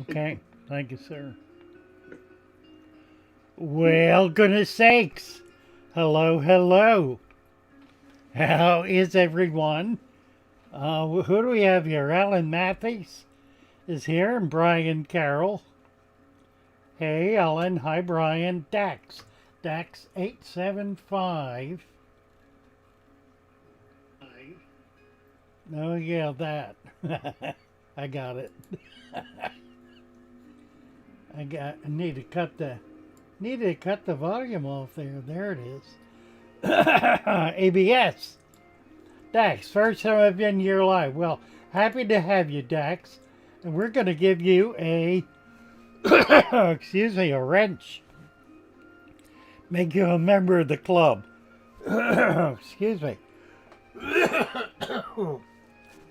Okay, thank you, sir. Well, goodness sakes. Hello, hello. How is everyone? Who do we have here? Alan Matthews is here and Brian Carroll. Hey, Alan. Hi, Brian. Dax. Dax 875. Oh, yeah, that. I got it. I need to cut the volume off there. There it is. ABS. Dax, first time I've been here live. Well, happy to have you, Dax. And we're going to give you a, excuse me, a wrench. Make you a member of the club. Excuse me.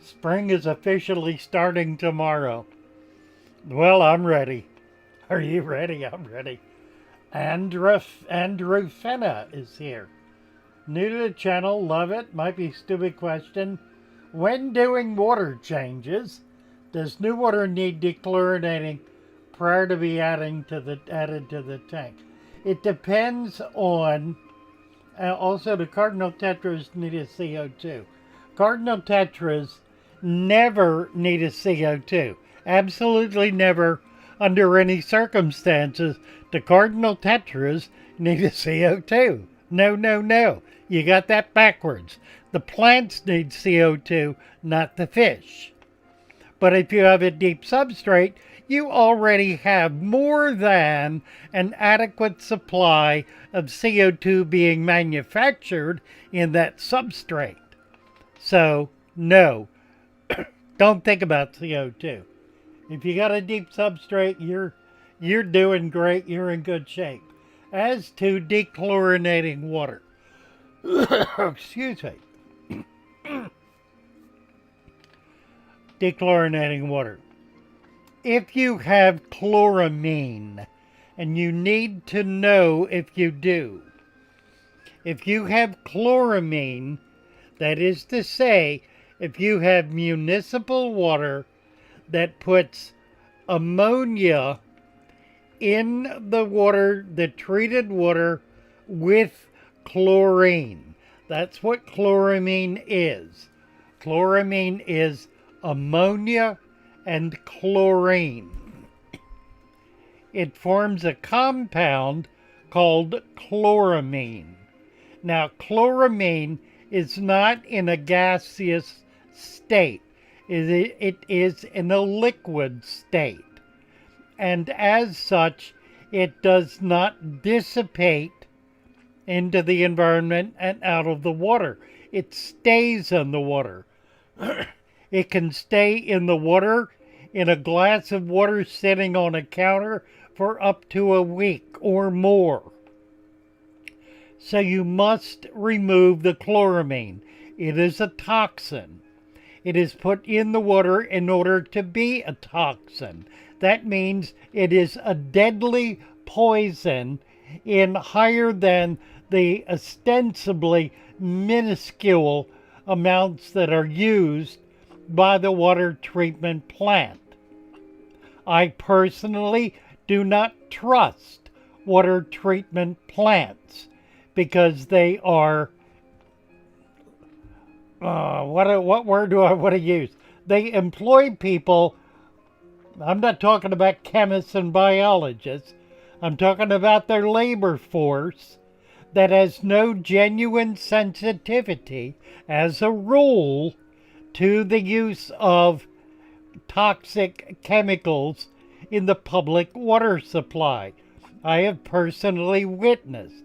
Spring is officially starting tomorrow. Well, I'm ready. Are you ready? I'm ready. Andrew Fenna is here. New to the channel, love it. Might be a stupid question. When doing water changes, does new water need dechlorinating prior to be added to the tank? It depends on. Also, the cardinal tetras need a CO2. Cardinal tetras never need a CO2. Absolutely never, under any circumstances, the cardinal tetras need a CO2. No, no, no. You got that backwards. The plants need CO2, not the fish. But if you have a deep substrate, you already have more than an adequate supply of CO2 being manufactured in that substrate. So, no, don't think about CO2. If you got a deep substrate, you're doing great. You're in good shape. As to dechlorinating water, excuse me, dechlorinating water. If you have chloramine, and you need to know if you do, if you have chloramine, that is to say, if you have municipal water that puts ammonia in the water, the treated water, with chlorine. That's what chloramine is. Chloramine is ammonia and chlorine. It forms a compound called chloramine. Now, chloramine is not in a gaseous state. It is in a liquid state. And as such, it does not dissipate into the environment and out of the water. It stays in the water. It can stay in the water, in a glass of water sitting on a counter for up to a week or more. So you must remove the chloramine. It is a toxin. It is put in the water in order to be a toxin. That means it is a deadly poison in higher than the ostensibly minuscule amounts that are used by the water treatment plant. I personally do not trust water treatment plants because they are, what word do I want to use? They employ people. I'm not talking about chemists and biologists. I'm talking about their labor force that has no genuine sensitivity, as a rule, to the use of toxic chemicals in the public water supply. I have personally witnessed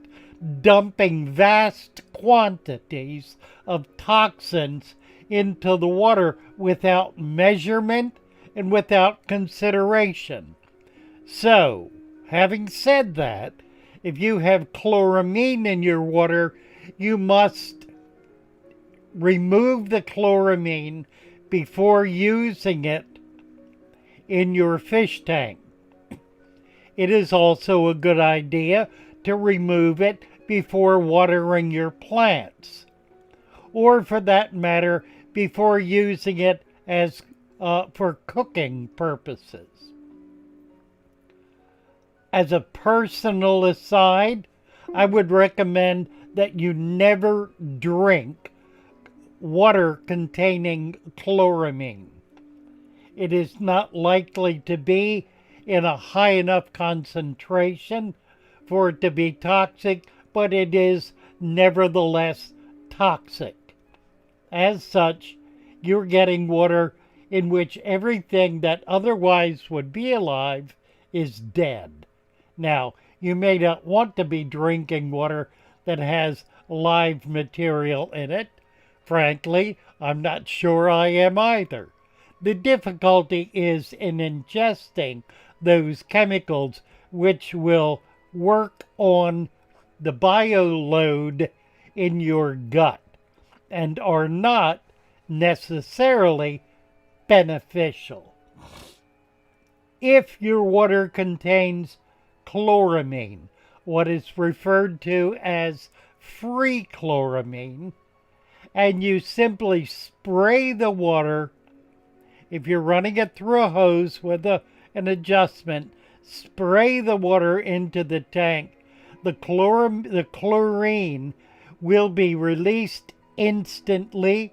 dumping vast quantities of toxins into the water without measurement and without consideration. So, having said that, if you have chloramine in your water, you must remove the chloramine before using it in your fish tank. It is also a good idea to remove it before watering your plants, or for that matter, before using it as for cooking purposes. As a personal aside, I would recommend that you never drink water containing chloramine. It is not likely to be in a high enough concentration for it to be toxic, but it is nevertheless toxic. As such, you're getting water in which everything that otherwise would be alive is dead. Now, you may not want to be drinking water that has live material in it. Frankly, I'm not sure I am either. The difficulty is in ingesting those chemicals which will work on the bioload in your gut and are not necessarily beneficial. If your water contains chloramine, what is referred to as free chloramine, and you simply spray the water, if you're running it through a hose with an adjustment, spray the water into the tank, the chlorine will be released instantly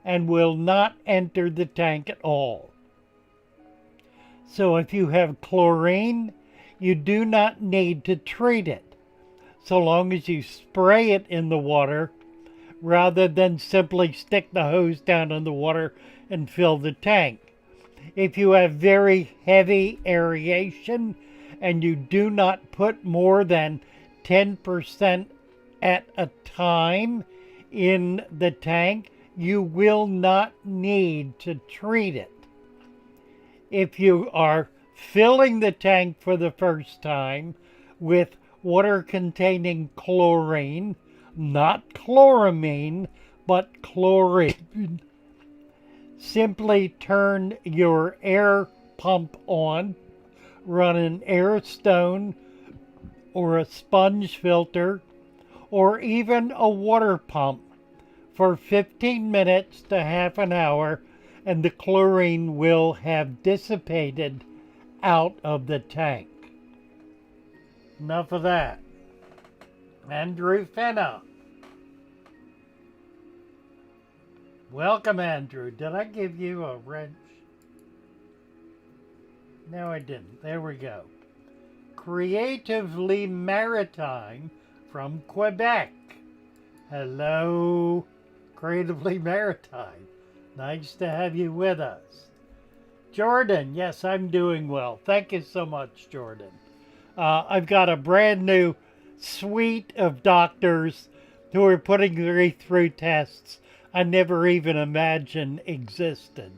and will not enter the tank at all. So if you have chlorine, you do not need to treat it, so long as you spray it in the water rather than simply stick the hose down in the water and fill the tank. If you have very heavy aeration and you do not put more than 10% at a time in the tank, you will not need to treat it. If you are filling the tank for the first time with water containing chlorine, not chloramine, but chlorine, simply turn your air pump on, run an air stone or a sponge filter or even a water pump for 15 minutes to half an hour, and the chlorine will have dissipated out of the tank. Enough of that. Andrew Fenna. Welcome, Andrew. Did I give you a wrench? No, I didn't. There we go. Creatively Maritime from Quebec. Hello, Creatively Maritime. Nice to have you with us. Jordan, yes, I'm doing well. Thank you so much, Jordan. I've got a brand new suite of doctors who are putting me through tests I never even imagined existed.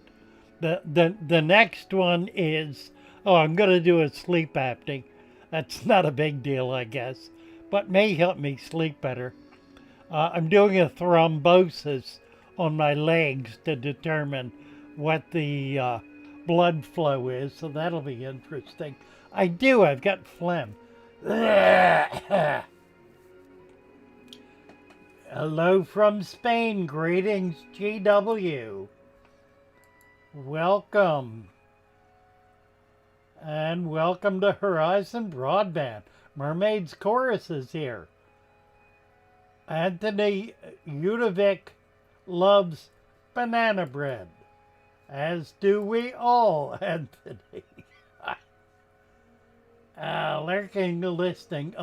The next one is, I'm going to do a sleep apnea. That's not a big deal, I guess, but may help me sleep better. I'm doing a thrombosis on my legs to determine what the blood flow is, so that'll be interesting. I've got phlegm. Hello from Spain. Greetings, GW. Welcome. And welcome to Horizon Broadband. Mermaid's Chorus is here. Anthony Udovic loves banana bread. As do we all, Anthony. Lurking listing.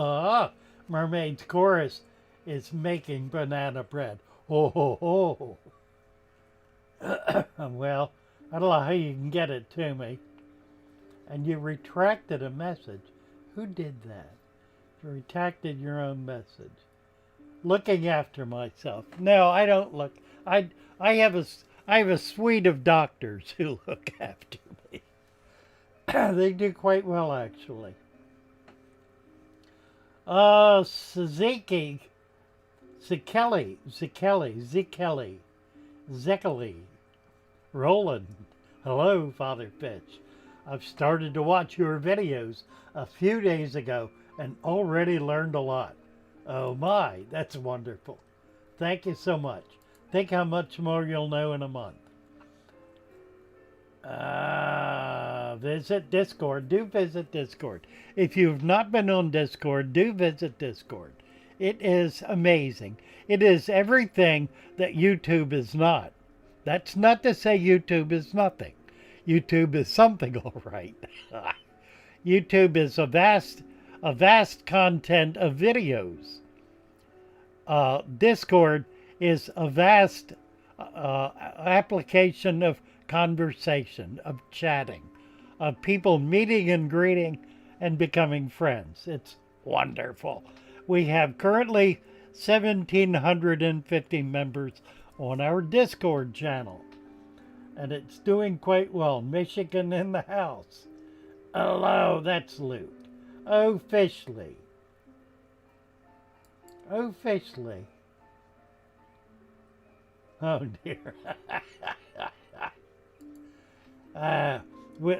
Mermaid's Chorus is making banana bread. Ho, ho, ho. Well, I don't know how you can get it to me. And you retracted a message. Who did that? You retracted your own message. Looking after myself. No, I don't look. I have a suite of doctors who look after me. They do quite well, actually. Suzuki, Zekeli, Roland. Hello, FatherFish. I've started to watch your videos a few days ago and already learned a lot. Oh my, that's wonderful. Thank you so much. Think how much more you'll know in a month. Visit Discord. Do visit Discord. If you've not been on Discord, do visit Discord. It is amazing. It is everything that YouTube is not. That's not to say YouTube is nothing. YouTube is something, all right. YouTube is a vast content of videos. Discord is a vast application of conversation, of chatting, of people meeting and greeting and becoming friends. It's wonderful. We have currently 1,750 members on our Discord channel, and it's doing quite well. Michigan in the house. Hello, that's Luke. Oh, Fishley. Oh, Fishley. Oh, dear.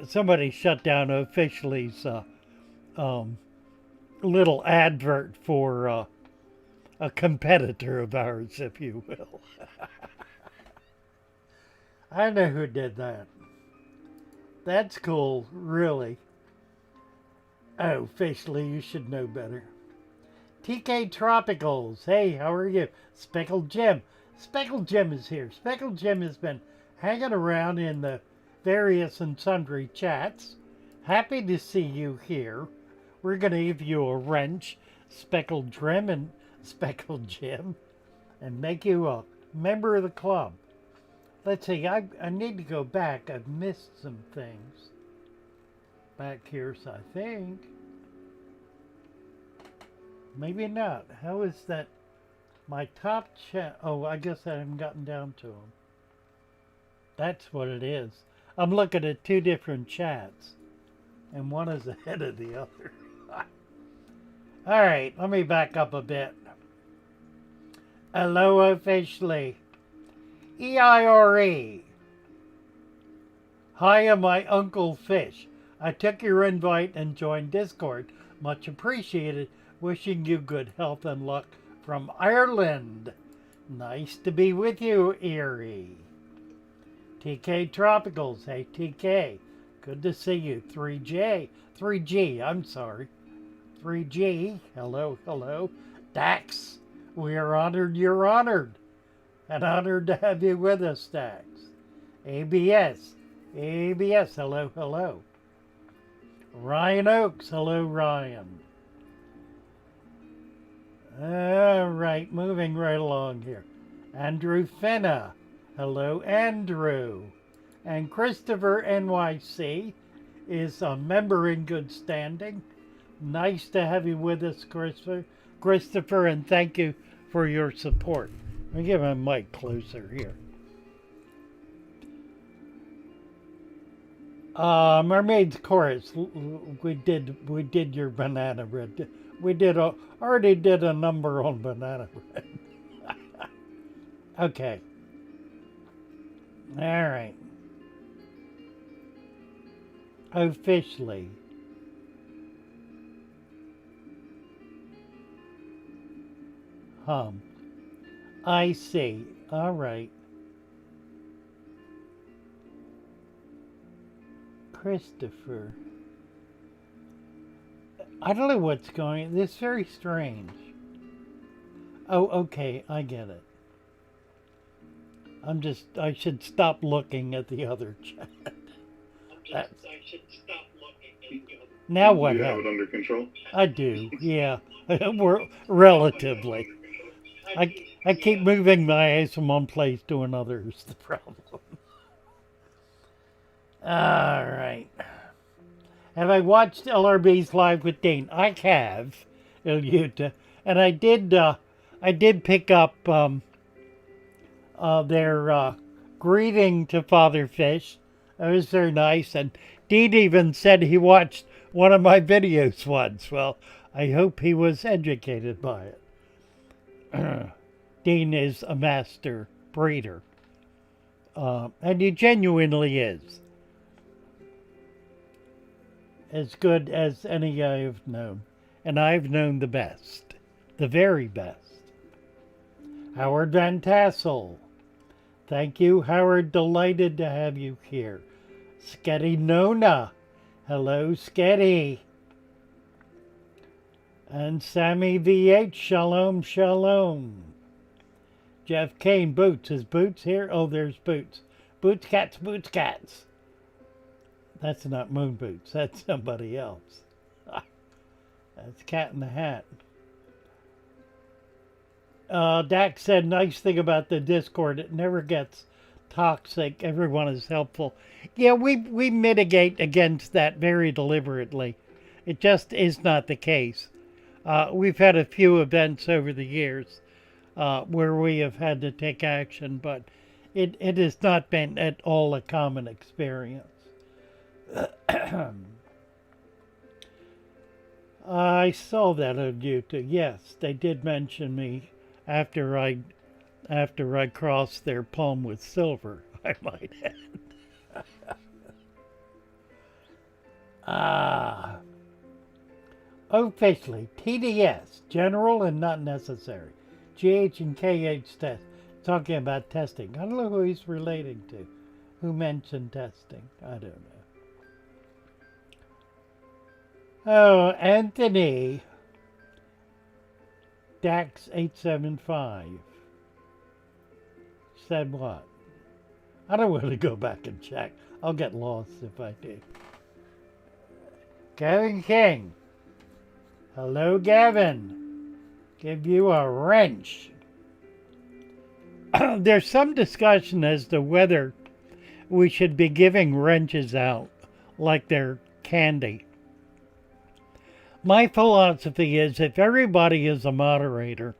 Somebody shut down Officially's little advert for a competitor of ours, if you will. I know who did that. That's cool, really. Oh, Fishley, you should know better. TK Tropicals. Hey, how are you? Speckled Jim. Speckled Jim is here. Speckled Jim has been hanging around in the various and sundry chats. Happy to see you here. We're going to give you a wrench, Speckled Jim and Speckled Jim, and make you a member of the club. Let's see, I need to go back. I've missed some things back here, so I think. Maybe not. How is that? My top chat. Oh, I guess I haven't gotten down to them. That's what it is. I'm looking at two different chats, and one is ahead of the other. All right, let me back up a bit. Hello, officially. EIRE. Hiya, my Uncle Fish. I took your invite and joined Discord. Much appreciated. Wishing you good health and luck from Ireland. Nice to be with you, Erie. TK Tropicals. Hey, TK. Good to see you. 3G, I'm sorry. 3G. Hello, hello. Dax. We are honored you're honored. And honored to have you with us, Dax. ABS. Hello, hello. Ryan Oakes. Hello, Ryan. All right, moving right along here. Andrew Fenna. Hello, Andrew. And Christopher NYC is a member in good standing. Nice to have you with us, Christopher, and thank you for your support. Let me get my mic closer here. Mermaid's Chorus. We did your banana bread. We already did a number on banana bread. Okay. All right. Officially. I see. All right. Christopher. I don't know what's going on. This is very strange. Oh, okay. I get it. I should stop looking at the other chat. Now what? You have it under control? I do, yeah. We're relatively. I keep moving my eyes from one place to another is the problem. All right. Have I watched LRB's Live with Dean? I have, Ilyuta, and I did pick up their greeting to FatherFish. It was very nice, and Dean even said he watched one of my videos once. Well, I hope he was educated by it. Dean is a master breeder, and he genuinely is. As good as any I've known. And I've known the best. The very best. Howard Van Tassel. Thank you, Howard. Delighted to have you here. Sketty Nona. Hello, Sketty. And Sammy VH, shalom, shalom. Jeff Kane, Boots. Is Boots here? Oh, there's Boots. Boots Cats, Boots Cats. That's not Moon Boots. That's somebody else. That's Cat in the Hat. Dax said, nice thing about the Discord, it never gets toxic. Everyone is helpful. Yeah, we mitigate against that very deliberately. It just is not the case. We've had a few events over the years where we have had to take action, but it has not been at all a common experience. I saw that on YouTube. Yes, they did mention me after I crossed their palm with silver, I might add. Officially, TDS, general and not necessary. GH and KH test. Talking about testing. I don't know who he's relating to. Who mentioned testing? I don't know. Oh, Anthony. Dax 875 said what? I don't want to go back and check. I'll get lost if I do. Gavin King. Hello, Gavin. Give you a wrench. There's some discussion as to whether we should be giving wrenches out like they're candy. My philosophy is if everybody is a moderator,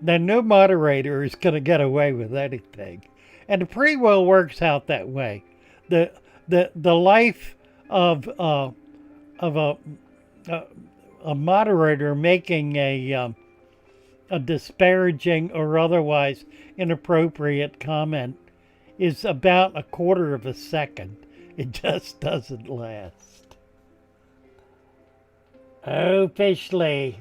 then no moderator is going to get away with anything. And it pretty well works out that way. The life of a moderator making a disparaging or otherwise inappropriate comment is about a quarter of a second. It just doesn't last. Officially.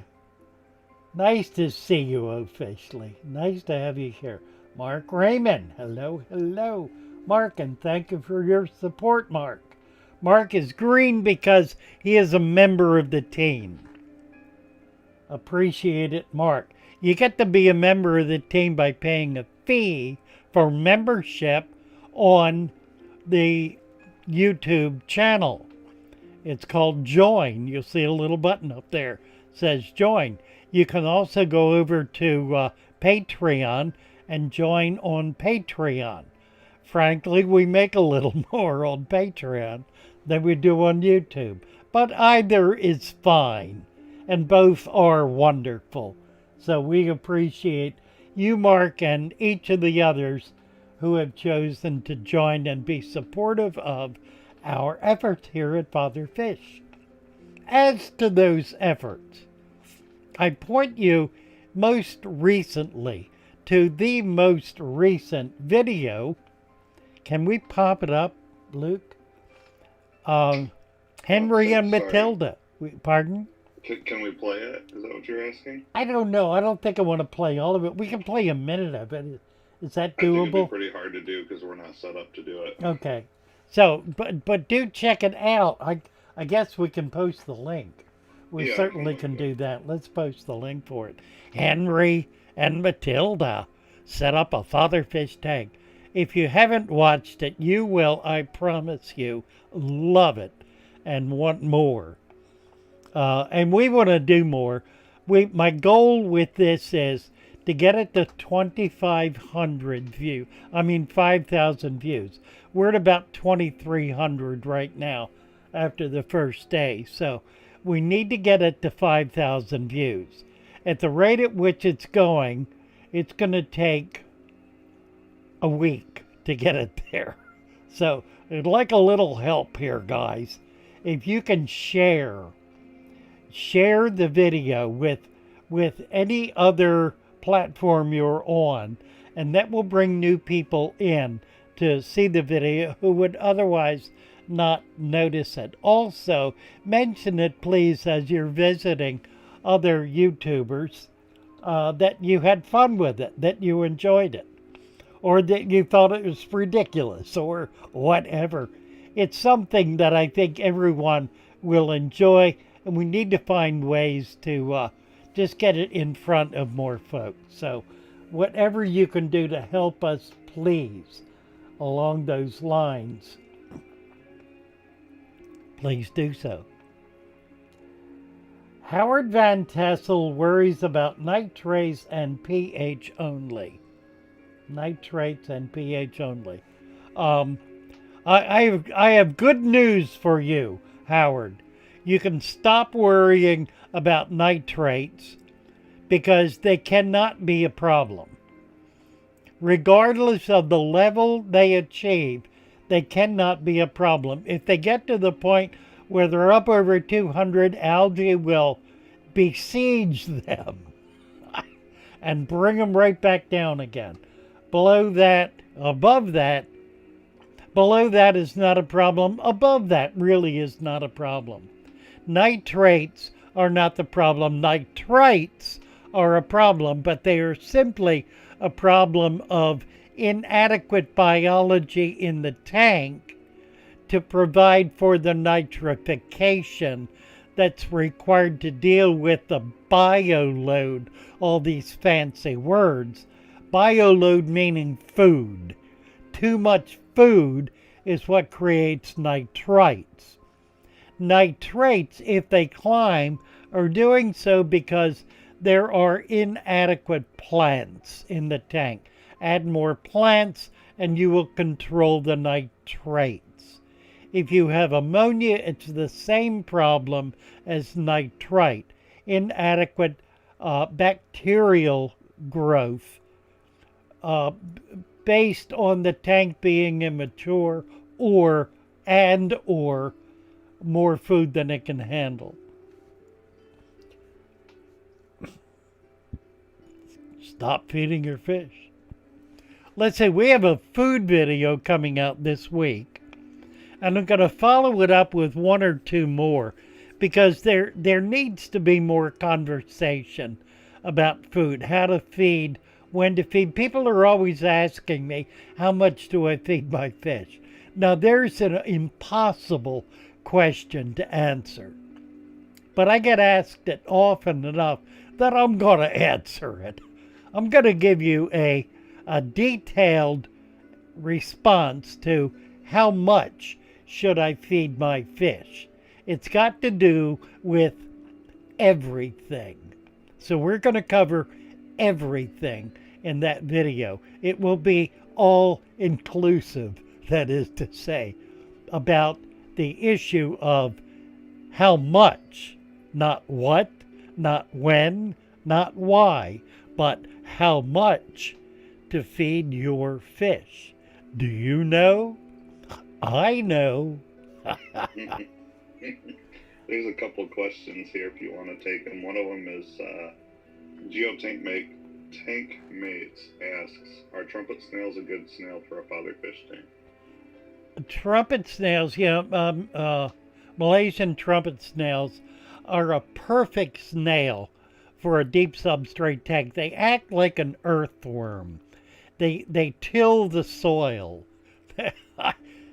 Nice to see you, officially. Nice to have you here. Mark Raymond. Hello, hello. Mark, and thank you for your support, Mark. Mark is green because he is a member of the team. Appreciate it, Mark. You get to be a member of the team by paying a fee for membership on the YouTube channel. It's called Join. You'll see a little button up there. It says Join. You can also go over to Patreon and join on Patreon. Frankly, we make a little more on Patreon than we do on YouTube. But either is fine. And both are wonderful. So we appreciate you, Mark, and each of the others who have chosen to join and be supportive of our efforts here at FatherFish. As to those efforts, I point you most recently to the most recent video. Can we pop it up, Luke? Henry and Matilda. Pardon? Can we play it? Is that what you're asking? I don't know. I don't think I want to play all of it. We can play a minute of it. Is that doable? I think it'd be pretty hard to do because we're not set up to do it. Okay. So, but do check it out. I guess we can post the link. We certainly can do that. Let's post the link for it. Henry and Matilda set up a FatherFish tank. If you haven't watched it, you will, I promise you, love it and want more. And we want to do more. My goal with this is to get it to 2,500 views. 5,000 views. We're at about 2,300 right now after the first day. So we need to get it to 5,000 views. At the rate at which it's going to take a week to get it there. So I'd like a little help here, guys. If you can share the video with any other platform you're on, and that will bring new people in to see the video who would otherwise not notice it. Also, mention it please as you're visiting other YouTubers that you had fun with it, that you enjoyed it, or that you thought it was ridiculous or whatever. it's something that I think everyone will enjoy, and we need to find ways to just get it in front of more folks. So whatever you can do to help us, please, along those lines, please do so. Howard Van Tassel worries about nitrates and pH only. Nitrates and pH only. I have good news for you, Howard. You can stop worrying about nitrates because they cannot be a problem. Regardless of the level they achieve, they cannot be a problem. If they get to the point where they're up over 200, algae will besiege them and bring them right back down again. Below that is not a problem. Above that really is not a problem. Nitrates are not the problem. Nitrites are a problem, but they are simply a problem of inadequate biology in the tank to provide for the nitrification that's required to deal with the bioload, all these fancy words. Bioload meaning food. Too much food is what creates nitrites. Nitrates, if they climb, are doing so because there are inadequate plants in the tank. Add more plants and you will control the nitrates. If you have ammonia, it's the same problem as nitrite. Inadequate bacterial growth based on the tank being immature or more food than it can handle. Stop feeding your fish. Let's say we have a food video coming out this week, and I'm going to follow it up with one or two more because there needs to be more conversation about food, how to feed, when to feed. People are always asking me, how much do I feed my fish? Now, there's an impossible question to answer, but I get asked it often enough that I'm going to answer it. I'm going to give you a detailed response to how much should I feed my fish. It's got to do with everything. So we're going to cover everything in that video. It will be all inclusive, that is to say, about the issue of how much, not what, not when, not why, but how much to feed your fish. Do you know? I know. There's a couple of questions here if you want to take them. One of them is Geotank Mates asks, are trumpet snails a good snail for a FatherFish tank? Trumpet snails, Malaysian trumpet snails are a perfect snail for a deep substrate tank. They act like an earthworm. They till the soil.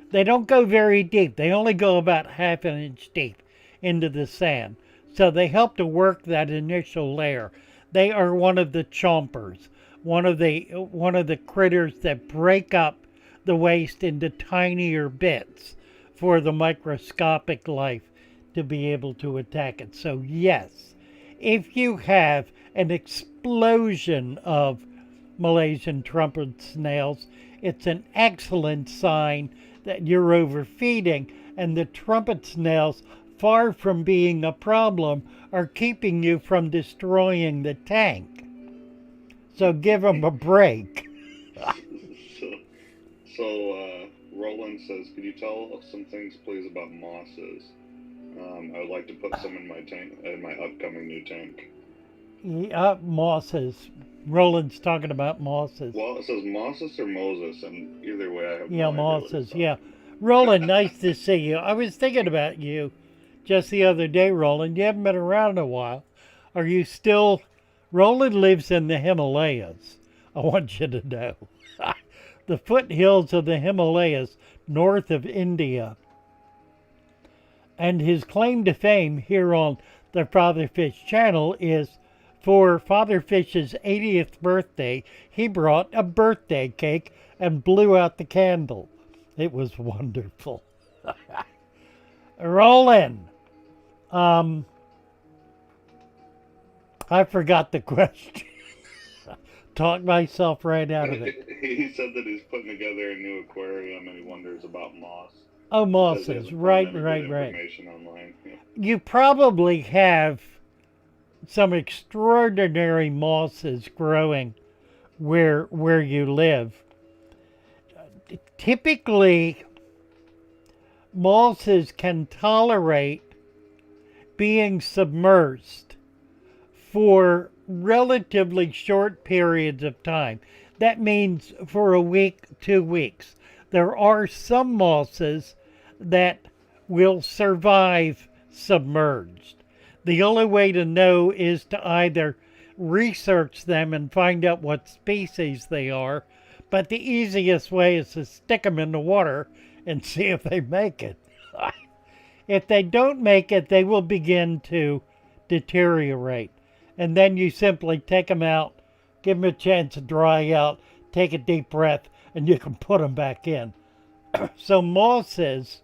They don't go very deep. They only go about half an inch deep into the sand. So they help to work that initial layer. They are one of the chompers, one of the critters that break up the waste into tinier bits for the microscopic life to be able to attack it. So yes, if you have an explosion of Malaysian trumpet snails, it's an excellent sign that you're overfeeding, and the trumpet snails, far from being a problem, are keeping you from destroying the tank. So give them a break. So Roland says, could you tell us some things, please, about mosses? I would like to put some in my tank, in my upcoming new tank. Yeah, mosses. Roland's talking about mosses. Well, it says mosses or Moses, and either way, I have yeah, no mosses. Yeah, Roland, nice to see you. I was thinking about you just the other day, Roland. You haven't been around in a while. Are you still? Roland lives in the Himalayas. I want you to know. The foothills of the Himalayas, north of India. And his claim to fame here on the FatherFish channel is for FatherFish's 80th birthday, he brought a birthday cake and blew out the candle. It was wonderful. Roll in. I forgot the question. Talked myself right out of it. He said that he's putting together a new aquarium and he wonders about moss. Oh, Because he mosses. hasn't found Right, any right, good right. information online. Yeah. You probably have some extraordinary mosses growing where you live. Typically, mosses can tolerate being submerged for relatively short periods of time. That means for a week, 2 weeks. There are some mosses that will survive submerged. The only way to know is to either research them and find out what species they are, but the easiest way is to stick them in the water and see if they make it. If they don't make it, they will begin to deteriorate. And then you simply take them out, give them a chance to dry out, take a deep breath, and you can put them back in. So mosses,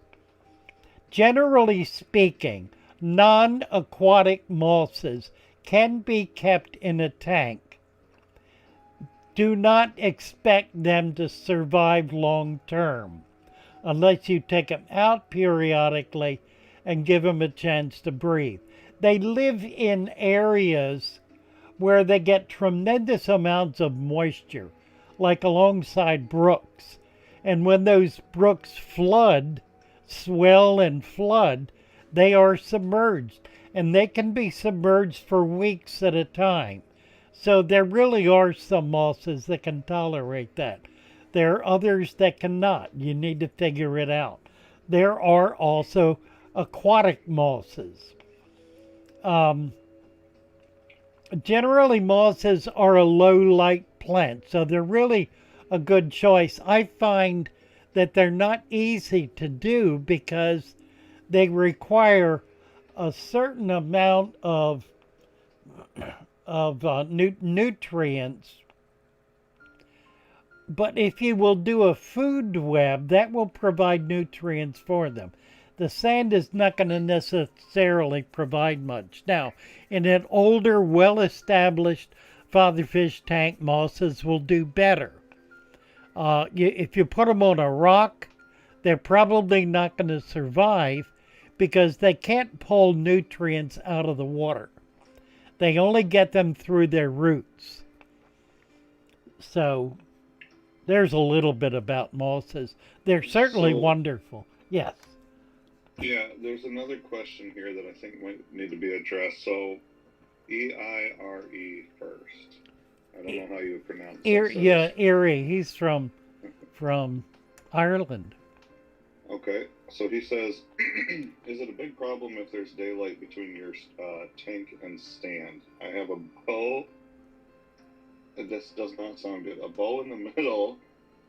generally speaking, non-aquatic mosses can be kept in a tank. Do not expect them to survive long term unless you take them out periodically and give them a chance to breathe. They live in areas where they get tremendous amounts of moisture, like alongside brooks. And when those brooks flood, swell and flood, they are submerged. And they can be submerged for weeks at a time. So there really are some mosses that can tolerate that. There are others that cannot. You need to figure it out. There are also aquatic mosses. Generally, mosses are a low light plant, so they're really a good choice. I find that they're not easy to do because they require a certain amount of nutrients. But if you will do a food web, that will provide nutrients for them. The sand is not going to necessarily provide much. Now, in an older, well-established FatherFish tank, mosses will do better. If you put them on a rock, they're probably not going to survive because they can't pull nutrients out of the water. They only get them through their roots. So there's a little bit about mosses. They're certainly wonderful. Yes. Yeah, there's another question here that I think might need to be addressed. So, E-I-R-E first. I don't know how you would pronounce it. Yeah, Erie. He's from Ireland. Okay, so he says, is it a big problem if there's daylight between your tank and stand? I have a bow. This does not sound good. A bow in the middle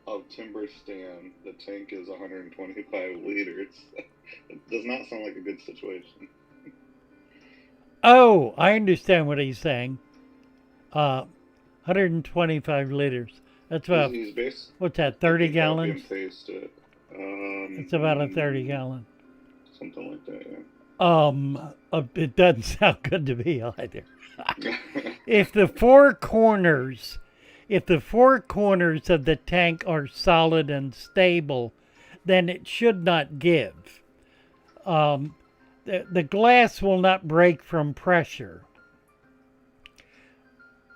of timber stand. The tank is 125 liters. It does not sound like a good situation. Oh, I understand what he's saying. 125 liters. That's about, what's that, 30 gallons? It's about a 30 gallon. Something like that, yeah. It doesn't sound good to me either. If the four corners of the tank are solid and stable, then it should not give. The glass will not break from pressure.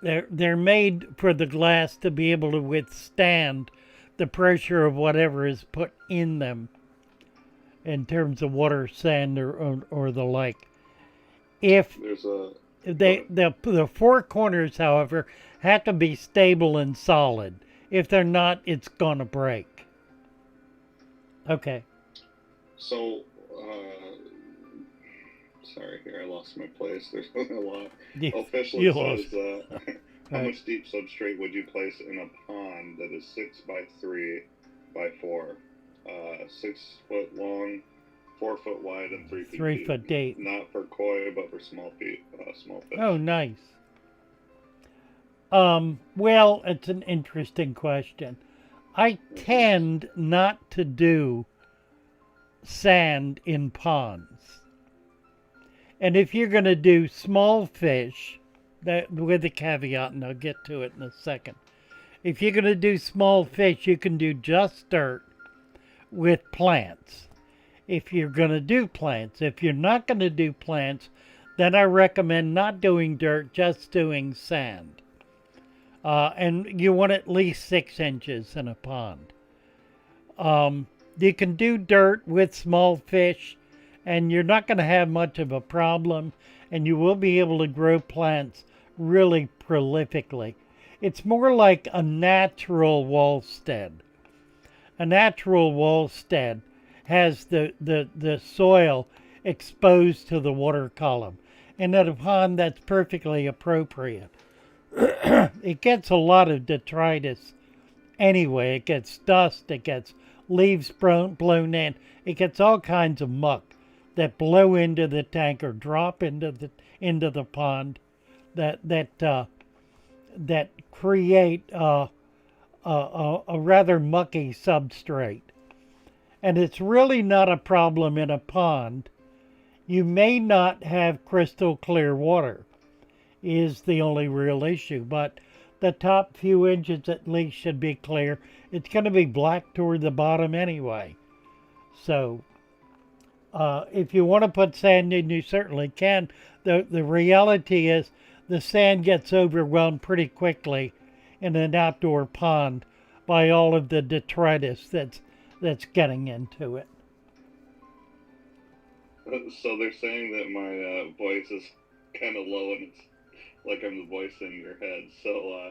They're made for the glass to be able to withstand the pressure of whatever is put in them in terms of water, sand, or the like. If the four corners, however, have to be stable and solid. If they're not, it's gonna break. Okay. So, sorry, here I lost my place. There's a lot. Officially says, how much deep substrate would you place in a pond that is 6 by 3 by 4, 6 foot long, 4 foot wide and 3 feet 3 foot deep. Not for koi, but for small fish. Oh, nice. Well, it's an interesting question. I tend not to do sand in ponds. And if you're going to do small fish, that with a caveat, and I'll get to it in a second. If you're going to do small fish, you can do just dirt with plants. If you're going to do plants. If you're not going to do plants, then I recommend not doing dirt, just doing sand. And you want at least 6 inches in a pond. You can do dirt with small fish, and you're not going to have much of a problem, and you will be able to grow plants really prolifically. It's more like a natural wallstead. A natural wallstead has the soil exposed to the water column. And at a pond, that's perfectly appropriate. It gets a lot of detritus anyway. It gets dust, it gets leaves blown in, it gets all kinds of muck that blow into the tank or drop into the pond that create a rather mucky substrate. And it's really not a problem in a pond. You may not have crystal clear water, is the only real issue, but the top few inches at least should be clear. It's going to be black toward the bottom anyway. So if you want to put sand in, you certainly can. The reality is the sand gets overwhelmed pretty quickly in an outdoor pond by all of the detritus that's getting into it. So they're saying that my voice is kind of low and it's like I'm the voice in your head. So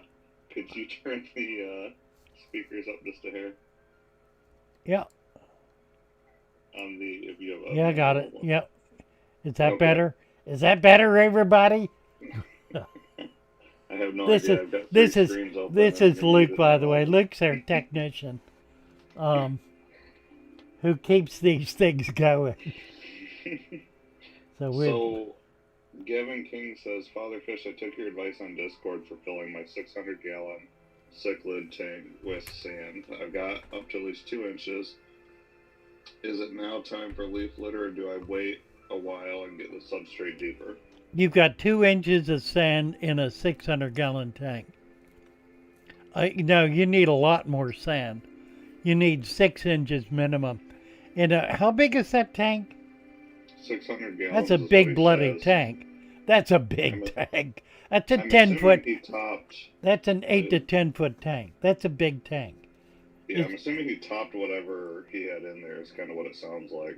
could you turn the speakers up just a hair? Yeah. If you have yeah, I got it. one. Yep. Is that better? Is that better, everybody? I have no idea. I've got three screens open. This is Luke, by the way. Luke's our technician, who keeps these things going. So Gavin King says, FatherFish, I took your advice on Discord for filling my 600-gallon cichlid tank with sand. I've got up to at least 2 inches. Is it now time for leaf litter, or do I wait a while and get the substrate deeper? You've got 2 inches of sand in a 600-gallon tank. No, you need a lot more sand. You need 6 inches minimum. And how big is that tank? 600 gallons. That's a big bloody tank. That's a big tank. That's a 10-foot. That's an 8 to 10 foot tank. That's a big tank. Yeah, I'm assuming he topped whatever he had in there. Is kind of what it sounds like.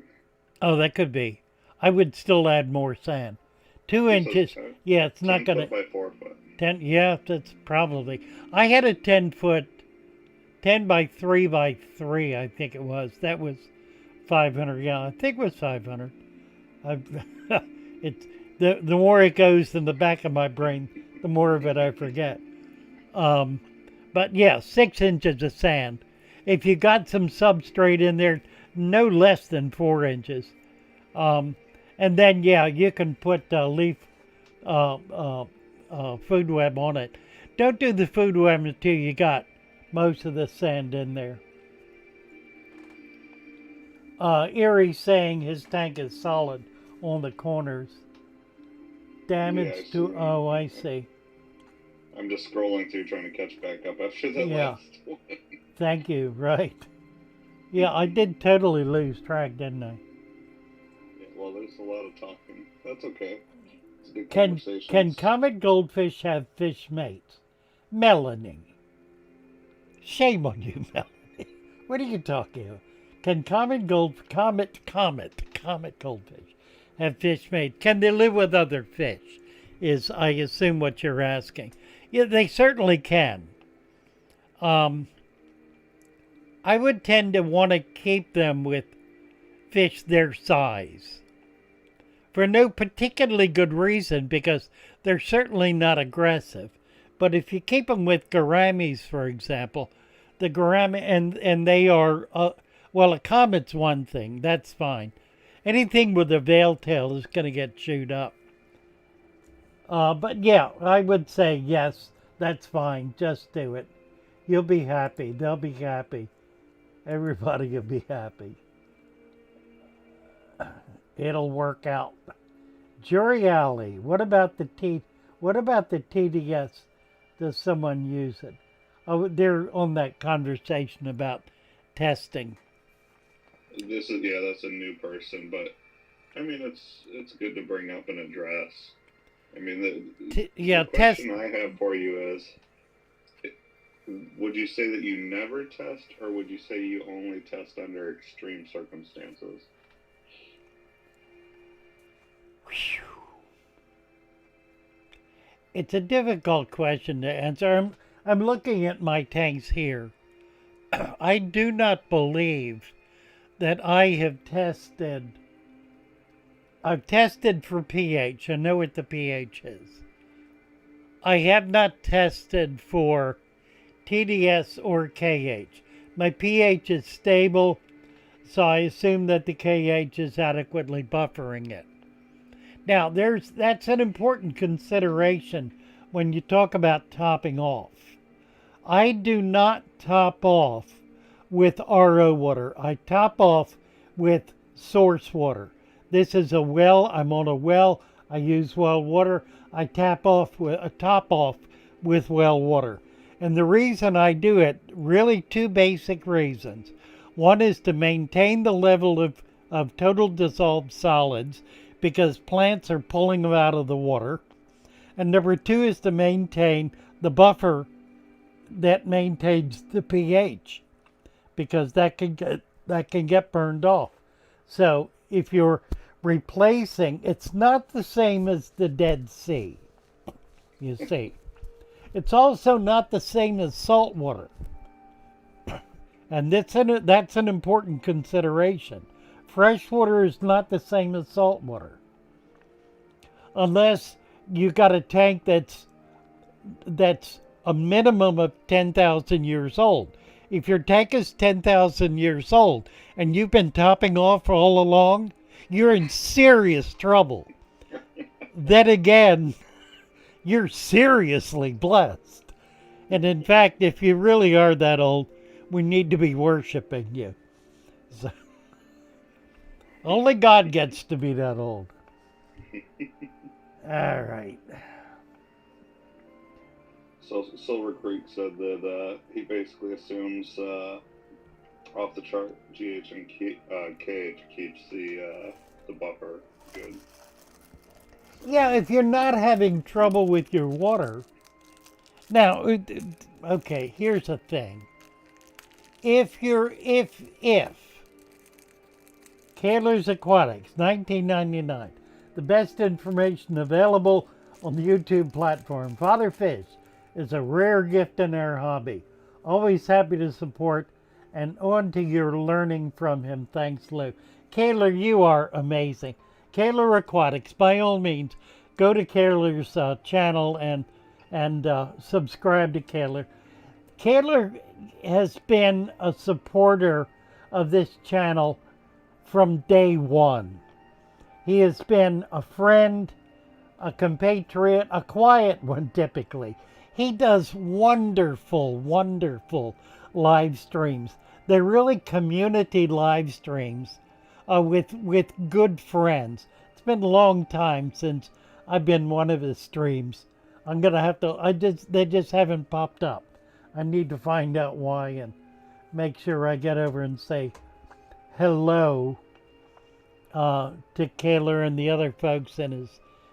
Oh, that could be. I would still add more sand. 2 inches. Yeah, it's not going to. 10 foot by 4 foot. 10. Yeah, that's probably. I had a 10-foot, 10 by 3 by 3. I think it was. That was 500 gallons. I think it was 500. It's the more it goes in the back of my brain, the more of it I forget. But yeah, 6 inches of sand. If you got some substrate in there, no less than 4 inches. And then, yeah, you can put leaf food web on it. Don't do the food web until you got most of the sand in there. Erie's saying his tank is solid on the corners. Damage to... Oh, I see. I'm just scrolling through trying to catch back up after that last one. Thank you, right. Yeah, I did totally lose track, didn't I? Yeah, well, there's a lot of talking. That's okay. It's good Can comet goldfish have fish mates? Melanie. Shame on you, Melanie. What are you talking about? Can comet goldfish have fish mates? Can they live with other fish? Is, I assume, what you're asking. Yeah, they certainly can. I would tend to want to keep them with fish their size. For no particularly good reason, because they're certainly not aggressive. But if you keep them with gouramis, for example, the gourami, and they are, well, a comet's one thing, that's fine. anything with a veil tail is going to get chewed up. But yeah, I would say yes, that's fine. Just do it. You'll be happy. They'll be happy. Everybody will be happy. It'll work out. Jury Alley, what about the TDS? Does someone use it? Oh, they're on that conversation about testing. That's a new person, but I mean it's good to bring up and address. I mean the question I have for you is, would you say that you never test, or would you say you only test under extreme circumstances? It's a difficult question to answer. I'm looking at my tanks here. I do not believe that I have tested. I've tested for pH. I know what the pH is. I have not tested for TDS or KH. My pH is stable, so I assume that the KH is adequately buffering it. Now, that's an important consideration when you talk about topping off. I do not top off with RO water. I top off with source water. This is a well. I'm on a well. I use well water. I top off with well water. And the reason I do it, really two basic reasons. One is to maintain the level of total dissolved solids, because plants are pulling them out of the water. And number two is to maintain the buffer that maintains the pH, because that can get burned off. So if you're replacing, it's not the same as the Dead Sea, you see. It's also not the same as salt water. And that's an important consideration. Fresh water is not the same as salt water. Unless you got a tank that's a minimum of 10,000 years old. If your tank is 10,000 years old and you've been topping off all along, you're in serious trouble. Then again, you're seriously blessed. And in fact, if you really are that old, we need to be worshiping you. So, only God gets to be that old. All right. So Silver Creek said that he basically assumes off the chart GH and KH keeps the buffer good. Yeah, if you're not having trouble with your water. Now, okay, here's the thing. If Kaler's Aquatics, 1999, the best information available on the YouTube platform. FatherFish is a rare gift in our hobby. Always happy to support, and on to your learning from him. Thanks, Lou. Kaler, you are amazing. Kaler Aquatics, by all means, go to Kaler's channel and subscribe to Kaler. Kaler has been a supporter of this channel from day one. He has been a friend, a compatriot, a quiet one typically. He does wonderful, wonderful live streams. They're really community live streams with good friends. It's been a long time since I've been one of his streams. I'm gonna have to. They just haven't popped up. I need to find out why and make sure I get over and say hello to Kaler and the other folks in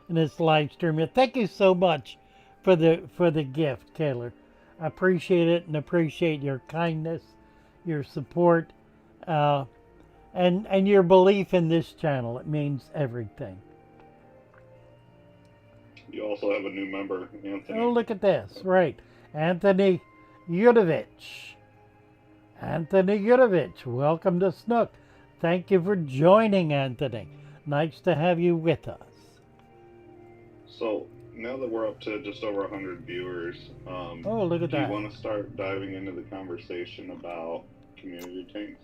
his live stream. And thank you so much for the gift, Kaler. I appreciate it and appreciate your kindness, your support, and your belief in this channel. It means everything. You also have a new member, Anthony. Oh, look at this. Right. Anthony Yudovich. Anthony Yudovich, welcome to Snook. Thank you for joining, Anthony. Nice to have you with us. So, now that we're up to just over 100 viewers, oh, look at that. Do you want to start diving into the conversation about community tanks?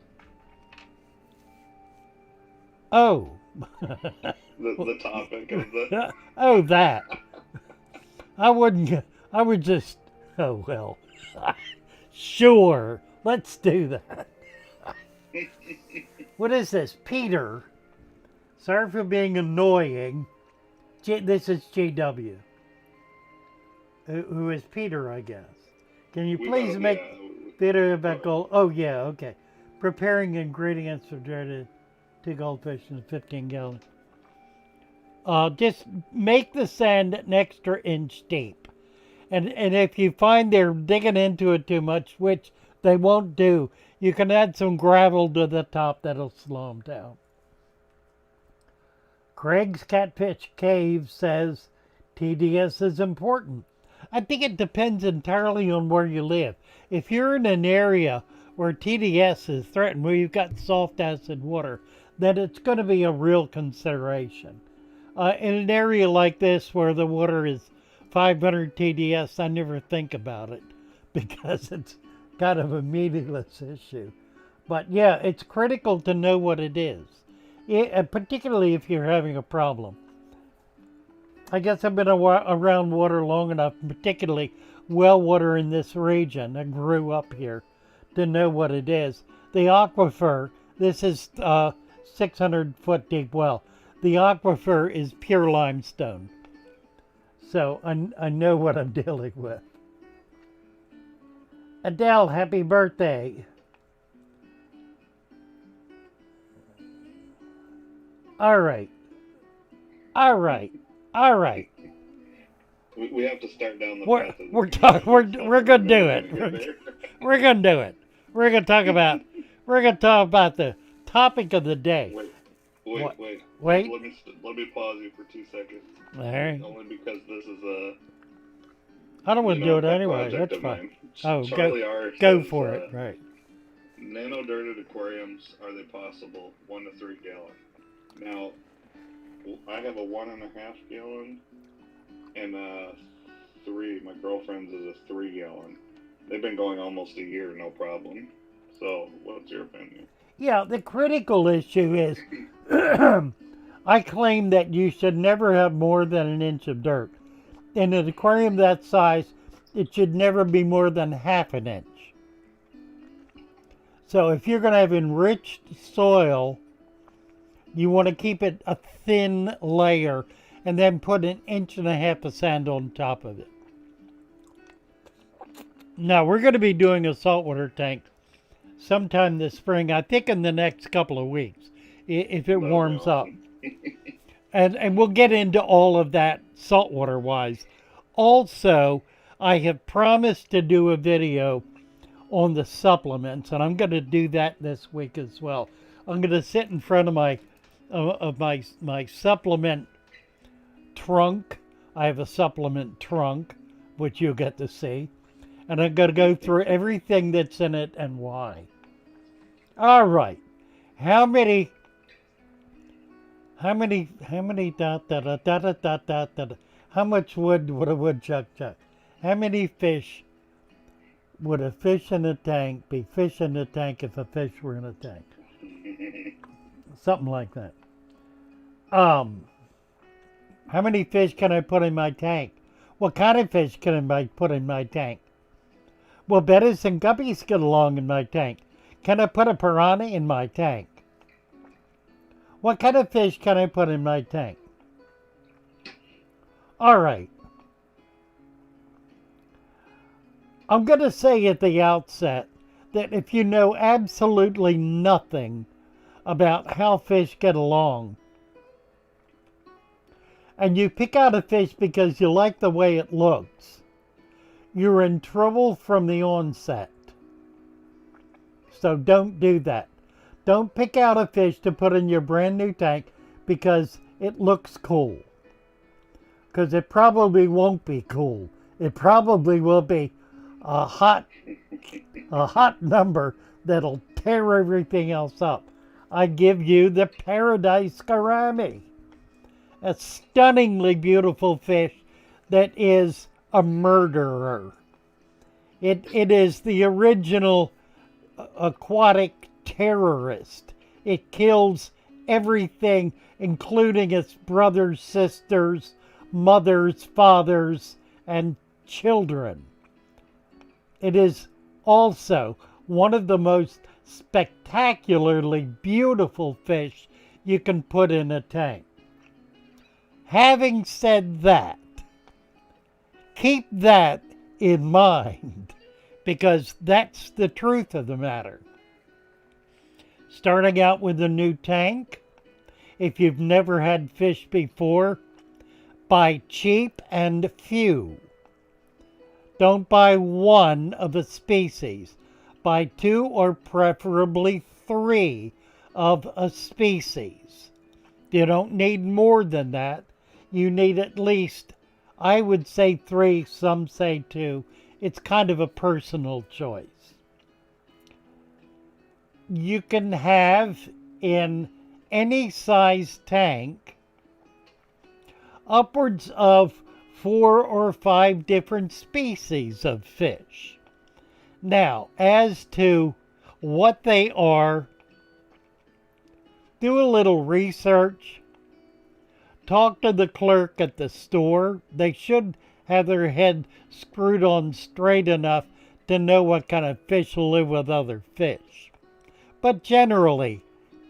Oh. The topic of the. Oh, that. I wouldn't. I would just. Oh well. Sure. Let's do that. What is this, Peter? Sorry for being annoying. This is JW. Who is Peter, I guess. Can you please make video about gold? Oh yeah, okay. Preparing ingredients for dreaded 2 goldfish in a 15-gallon. Just make the sand an extra inch deep. And if you find they're digging into it too much, which they won't do, you can add some gravel to the top that'll slow them down. Craig's Catfish Cave says TDS is important. I think it depends entirely on where you live. If you're in an area where TDS is threatened, where you've got soft acid water, then it's going to be a real consideration. In an area like this where the water is 500 TDS, I never think about it because it's kind of a meaningless issue. But yeah, it's critical to know what it is, particularly if you're having a problem. I guess I've been around water long enough, particularly well water in this region. I grew up here to know what it is. The aquifer, this is 600 foot deep well. The aquifer is pure limestone. So I know what I'm dealing with. Adele, happy birthday. All right. All right. All right. We have to start down the We're path. we're gonna do it. We're gonna do it. We're gonna talk about the topic of the day. Wait. Let me pause you for 2 seconds. All right. Only because this is a. I don't want to do it anyway. That's fine. Oh, go for it. Right. Nano-dirted aquariums, are they possible? 1 to 3 gallon. Now, I have a 1.5 gallon and a 3. My girlfriend's is a 3 gallon. They've been going almost a year, no problem. So, what's your opinion? Yeah, the critical issue is I claim that you should never have more than an inch of dirt. In an aquarium that size, it should never be more than half an inch. So if you're going to have enriched soil, you want to keep it a thin layer and then put 1.5 inches of sand on top of it. Now we're going to be doing a saltwater tank sometime this spring, I think in the next couple of weeks, if it warms up. And we'll get into all of that saltwater wise. Also, I have promised to do a video on the supplements, and I'm going to do that this week as well. I'm going to sit in front of my supplement trunk. I have a supplement trunk, which you'll get to see. And I'm going to go through everything that's in it and why. All right. How many how much wood would a woodchuck chuck? How many fish would a fish in a tank be fish in a tank if a fish were in a tank? Something like that. How many fish can I put in my tank? What kind of fish can I put in my tank? Will bettas and guppies get along in my tank? Can I put a piranha in my tank? What kind of fish can I put in my tank? All right. I'm going to say at the outset that if you know absolutely nothing about how fish get along, and you pick out a fish because you like the way it looks, you're in trouble from the onset. So don't do that. Don't pick out a fish to put in your brand new tank because it looks cool. Because it probably won't be cool. It probably will be a hot number that'll tear everything else up. I give you the Paradise Gourami, a stunningly beautiful fish that is a murderer. It is the original aquatic terrorist. It kills everything, including its brothers, sisters, mothers, fathers, and children. It is also one of the most spectacularly beautiful fish you can put in a tank. Having said that, keep that in mind, because that's the truth of the matter. Starting out with a new tank, if you've never had fish before, buy cheap and few. Don't buy one of a species. Buy 2 or preferably 3 of a species. You don't need more than that. You need at least, I would say 3, some say 2. It's kind of a personal choice. You can have in any size tank upwards of 4 or 5 different species of fish. Now, as to what they are, do a little research. Talk to the clerk at the store. They should have their head screwed on straight enough to know what kind of fish will live with other fish. But generally,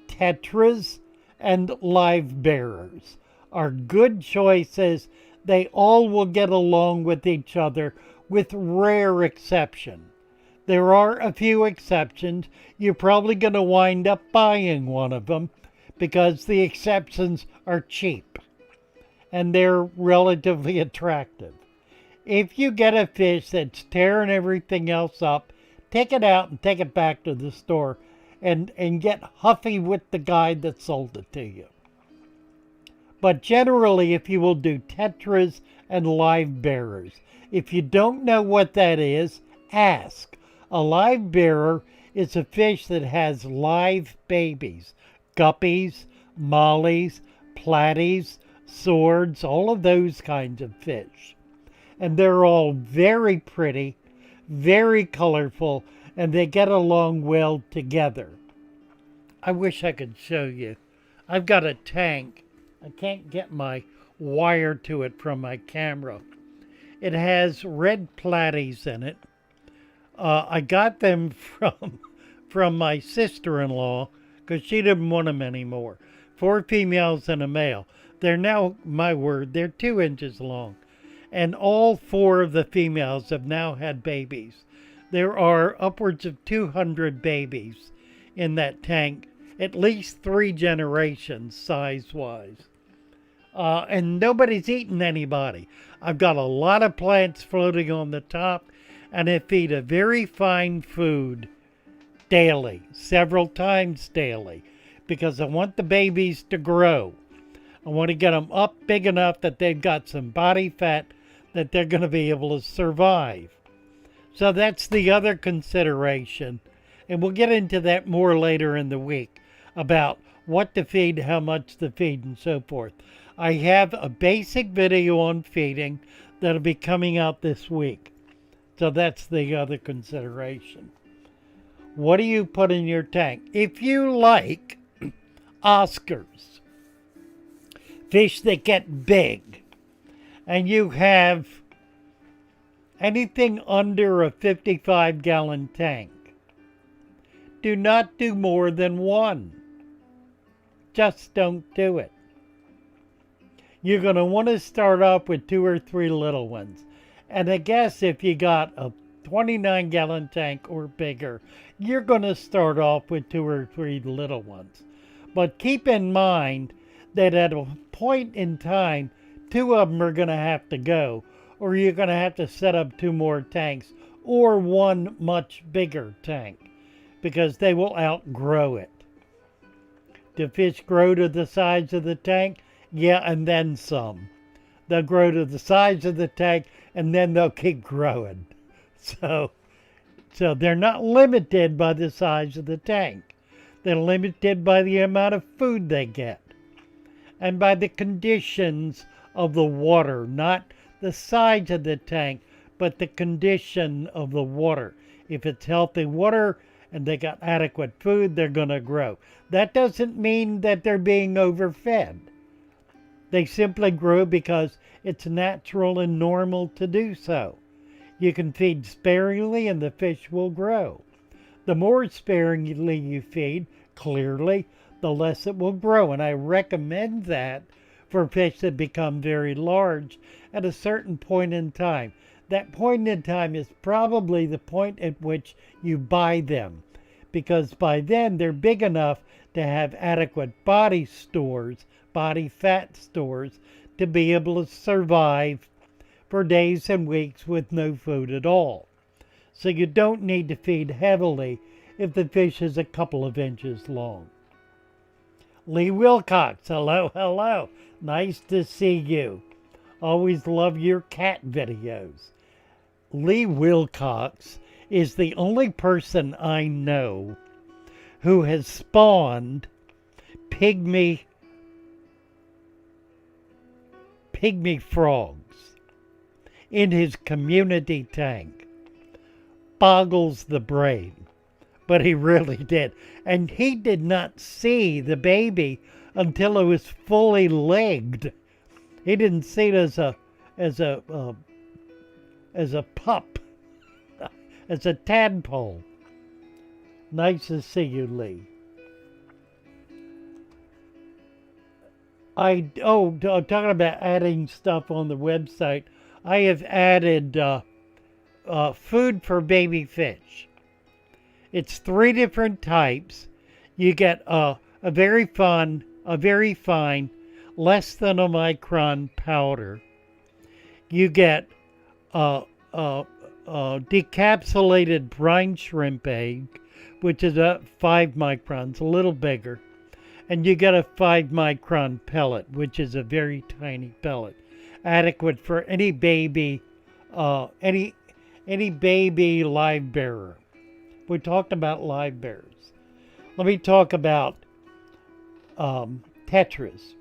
tetras and live bearers are good choices. They all will get along with each other, with rare exception. There are a few exceptions. You're probably going to wind up buying one of them because the exceptions are cheap and they're relatively attractive. If you get a fish that's tearing everything else up, take it out and take it back to the store and get huffy with the guy that sold it to you. But generally, if you will do tetras and live bearers, if you don't know what that is, ask. A live bearer is a fish that has live babies, guppies, mollies, platies, swords, all of those kinds of fish. And they're all very pretty, very colorful, and they get along well together. I wish I could show you. I've got a tank. I can't get my wire to it from my camera. It has red platies in it. I got them from my sister-in-law because she didn't want them anymore. 4 females and a male. They're now, my word, they're 2 inches long. And all 4 of the females have now had babies. There are upwards of 200 babies in that tank, at least 3 generations size-wise. And nobody's eaten anybody. I've got a lot of plants floating on the top, and I feed a very fine food daily, several times daily, because I want the babies to grow. I want to get them up big enough that they've got some body fat that they're going to be able to survive. So that's the other consideration. And we'll get into that more later in the week about what to feed, how much to feed, and so forth. I have a basic video on feeding that'll be coming out this week. So that's the other consideration. What do you put in your tank? If you like Oscars, fish that get big, and you have anything under a 55-gallon tank, do not do more than 1. Just don't do it. You're going to want to start off with 2 or 3 little ones. And I guess if you got a 29-gallon tank or bigger, you're going to start off with 2 or 3 little ones. But keep in mind that at a point in time, 2 of them are going to have to go, or you're going to have to set up 2 more tanks, or 1 much bigger tank, because they will outgrow it. Do fish grow to the size of the tank? Yeah, and then some. They'll grow to the size of the tank, and then they'll keep growing. So they're not limited by the size of the tank. They're limited by the amount of food they get, and by the conditions of the water, not the size of the tank, but the condition of the water. If it's healthy water and they got adequate food, they're going to grow. That doesn't mean that they're being overfed. They simply grow because it's natural and normal to do so. You can feed sparingly and the fish will grow. The more sparingly you feed, clearly, the less it will grow. And I recommend that for fish that become very large at a certain point in time. That point in time is probably the point at which you buy them, because by then they're big enough to have adequate body stores, body fat stores, to be able to survive for days and weeks with no food at all. So you don't need to feed heavily if the fish is a couple of inches long. Lee Wilcox, hello, hello. Nice to see you. Always love your cat videos. Lee Wilcox is the only person I know who has spawned pygmy frogs in his community tank. Boggles the brain. But he really did. And he did not see the baby until it was fully legged. He didn't see it as a pup, as a tadpole. Nice to see you, Lee. Talking about adding stuff on the website, I have added food for baby fish. It's 3 different types. You get a very fine, less than a micron powder. You get decapsulated brine shrimp egg, which is about 5 microns, a little bigger. And you get a 5 micron pellet, which is a very tiny pellet, adequate for any baby, any baby live bearer. We talked about live bearers. Let me talk about tetras.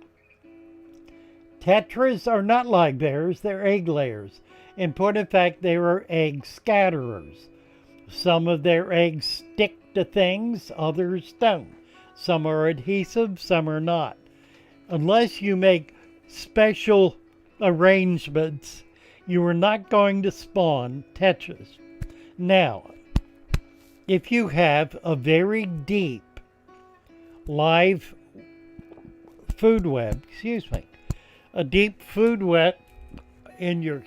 Tetras are not live bearers, they're egg layers. In point of fact, they are egg scatterers. Some of their eggs stick to things, others don't. Some are adhesive, some are not. Unless you make special arrangements, you are not going to spawn tetras. Now, if you have a very deep live food web, a deep food web in your,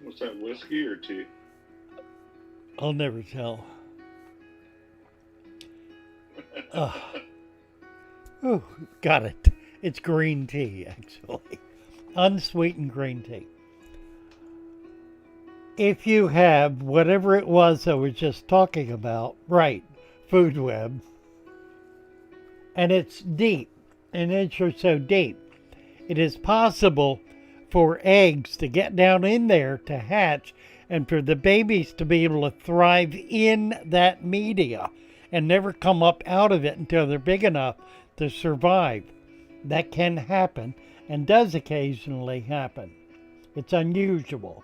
What's that, whiskey or tea? I'll never tell. Got it. It's green tea, actually. Unsweetened green tea. If you have whatever it was I was just talking about, right, food web, and it's deep, an inch or so deep, it is possible for eggs to get down in there to hatch and for the babies to be able to thrive in that media and never come up out of it until they're big enough to survive. That can happen and does occasionally happen. It's unusual,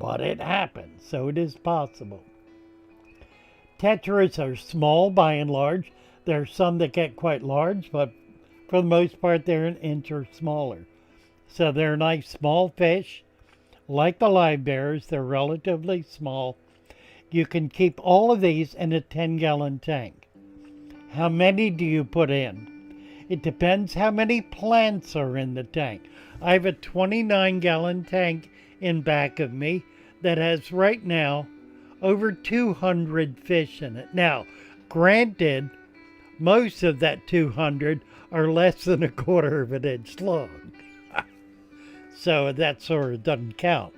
but it happens, so it is possible. Tetras are small by and large. There are some that get quite large, but for the most part they're an inch or smaller. So they're nice small fish. Like the live bearers, they're relatively small. You can keep all of these in a 10-gallon tank. How many do you put in? It depends how many plants are in the tank. I have a 29-gallon tank in back of me that has right now over 200 fish in it. Now, granted, most of that 200 are less than 1/4 of an inch long. So that sort of doesn't count.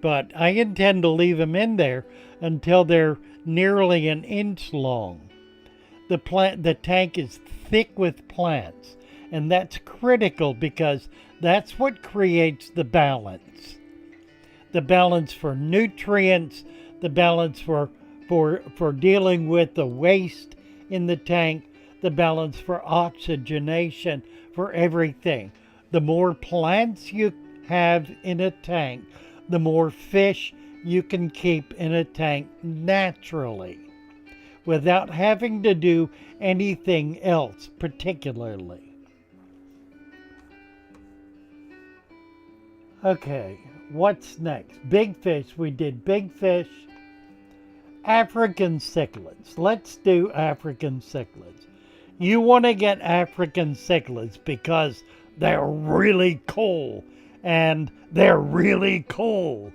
But I intend to leave them in there until they're nearly an inch long. The tank is thick with plants, and that's critical because that's what creates the balance. The balance for nutrients, the balance for dealing with the waste in the tank, the balance for oxygenation, for everything. The more plants you have in a tank, the more fish you can keep in a tank naturally without having to do anything else particularly. Okay, what's next? Big fish. We did big fish. African cichlids. Let's do African cichlids. You want to get African cichlids because they're really cool, and they're really cool.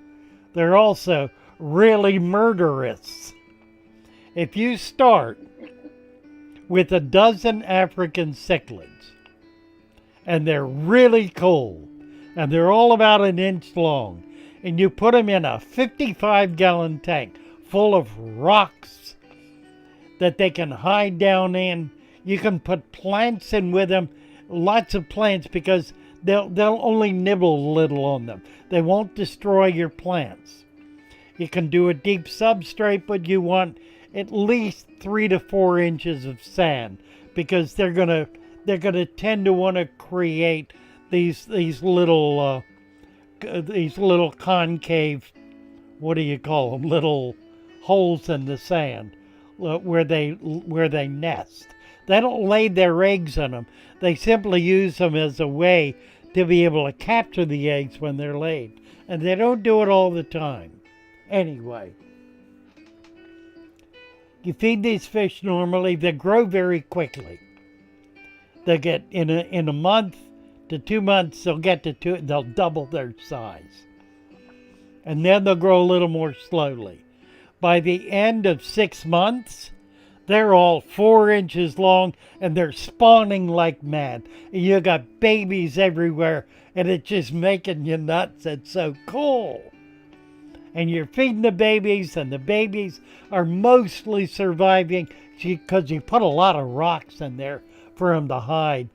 They're also really murderous. If you start with a dozen African cichlids, and they're really cool, and they're all about an inch long, and you put them in a 55-gallon tank full of rocks that they can hide down in, you can put plants in with them, lots of plants, because they'll only nibble a little on them. They won't destroy your plants. You can do a deep substrate, but you want at least 3 to 4 inches of sand, because they're gonna tend to want to create these little concave, what do you call them, little holes in the sand where they nest. They don't lay their eggs in them. They simply use them as a way to be able to capture the eggs when they're laid. And they don't do it all the time. Anyway, you feed these fish normally, they grow very quickly. They get in a month to 2 months, they'll double their size. And then they'll grow a little more slowly. By the end of 6 months, they're all 4 inches long, and they're spawning like mad. And you got babies everywhere, and it's just making you nuts. It's so cool. And you're feeding the babies, and the babies are mostly surviving because you put a lot of rocks in there for them to hide.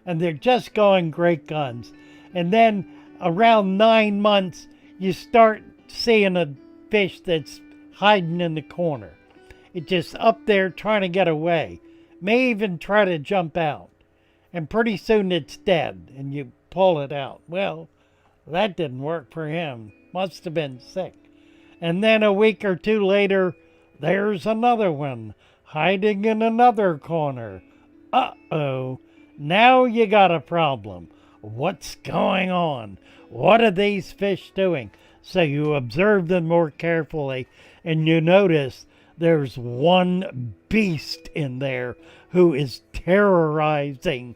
And they're just going great guns. And then around 9 months, you start seeing a fish that's hiding in the corner. It's just up there trying to get away. May even try to jump out. And pretty soon it's dead, and you pull it out. Well, that didn't work for him. Must have been sick. And then a week or two later, there's another one, hiding in another corner. Uh-oh, now you got a problem. What's going on? What are these fish doing? So you observe them more carefully, and you notice there's one beast in there who is terrorizing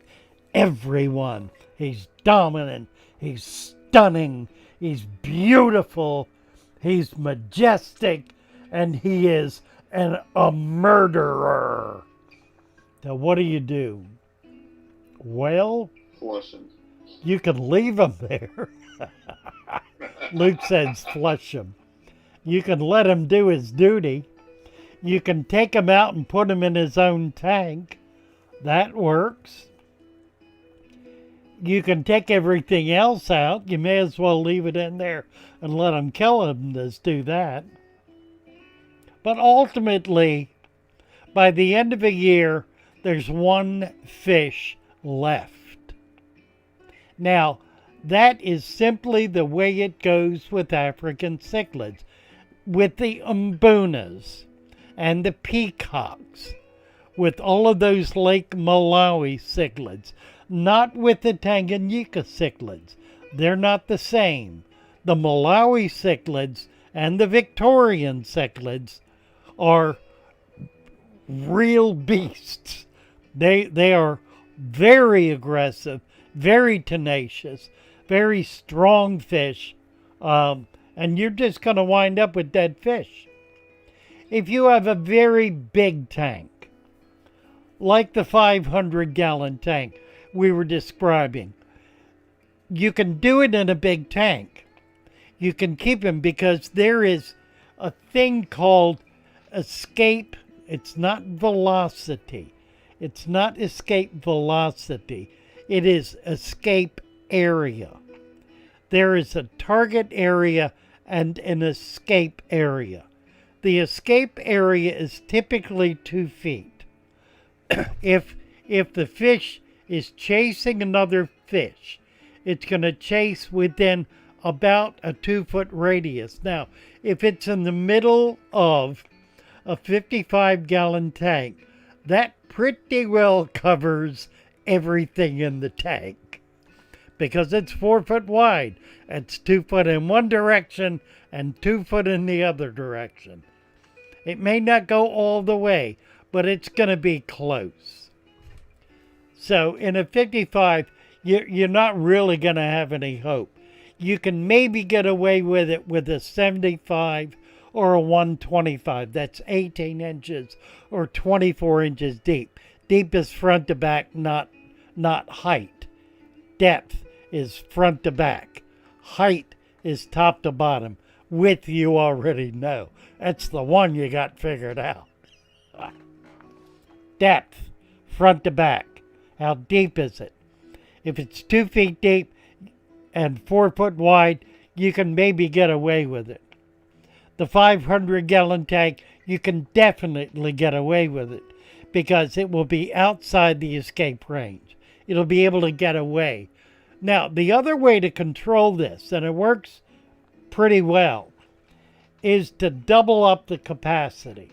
everyone. He's dominant, he's stunning, he's beautiful, he's majestic, and he is a murderer. So what do? Well, flush him. You can leave him there. Luke says flush him. You can let him do his duty. You can take him out and put him in his own tank. That works. You can take everything else out. You may as well leave it in there and let him kill him. Just do that. But ultimately, by the end of a year, there's one fish left. Now, that is simply the way it goes with African cichlids. With the umbunas and the peacocks, with all of those Lake Malawi cichlids, not with the Tanganyika cichlids. They're not the same. The Malawi cichlids and the Victorian cichlids are real beasts. They are very aggressive, very tenacious, very strong fish, and you're just going to wind up with dead fish. If you have a very big tank, like the 500-gallon tank we were describing, you can do it in a big tank. You can keep them because there is a thing called escape. It's not velocity. It's not escape velocity. It is escape area. There is a target area and an escape area. The escape area is typically 2 feet. If the fish is chasing another fish it's going to chase within about a 2-foot radius. Now, if it's in the middle of a 55-gallon tank, that pretty well covers everything in the tank. Because it's 4 foot wide. It's 2 foot in one direction and 2 foot in the other direction. It may not go all the way, but it's going to be close. So in a 55, you're not really going to have any hope. You can maybe get away with it with a 75 or a 125. That's 18 inches or 24 inches deep. Deep is front to back, not height. Depth is front to back. Height is top to bottom. Width you already know. That's the one you got figured out. Depth, front to back. How deep is it? If it's 2 feet deep and 4 foot wide, you can maybe get away with it. The 500-gallon tank, you can definitely get away with it because it will be outside the escape range. It'll be able to get away. Now, the other way to control this, and it works pretty well, is to double up the capacity.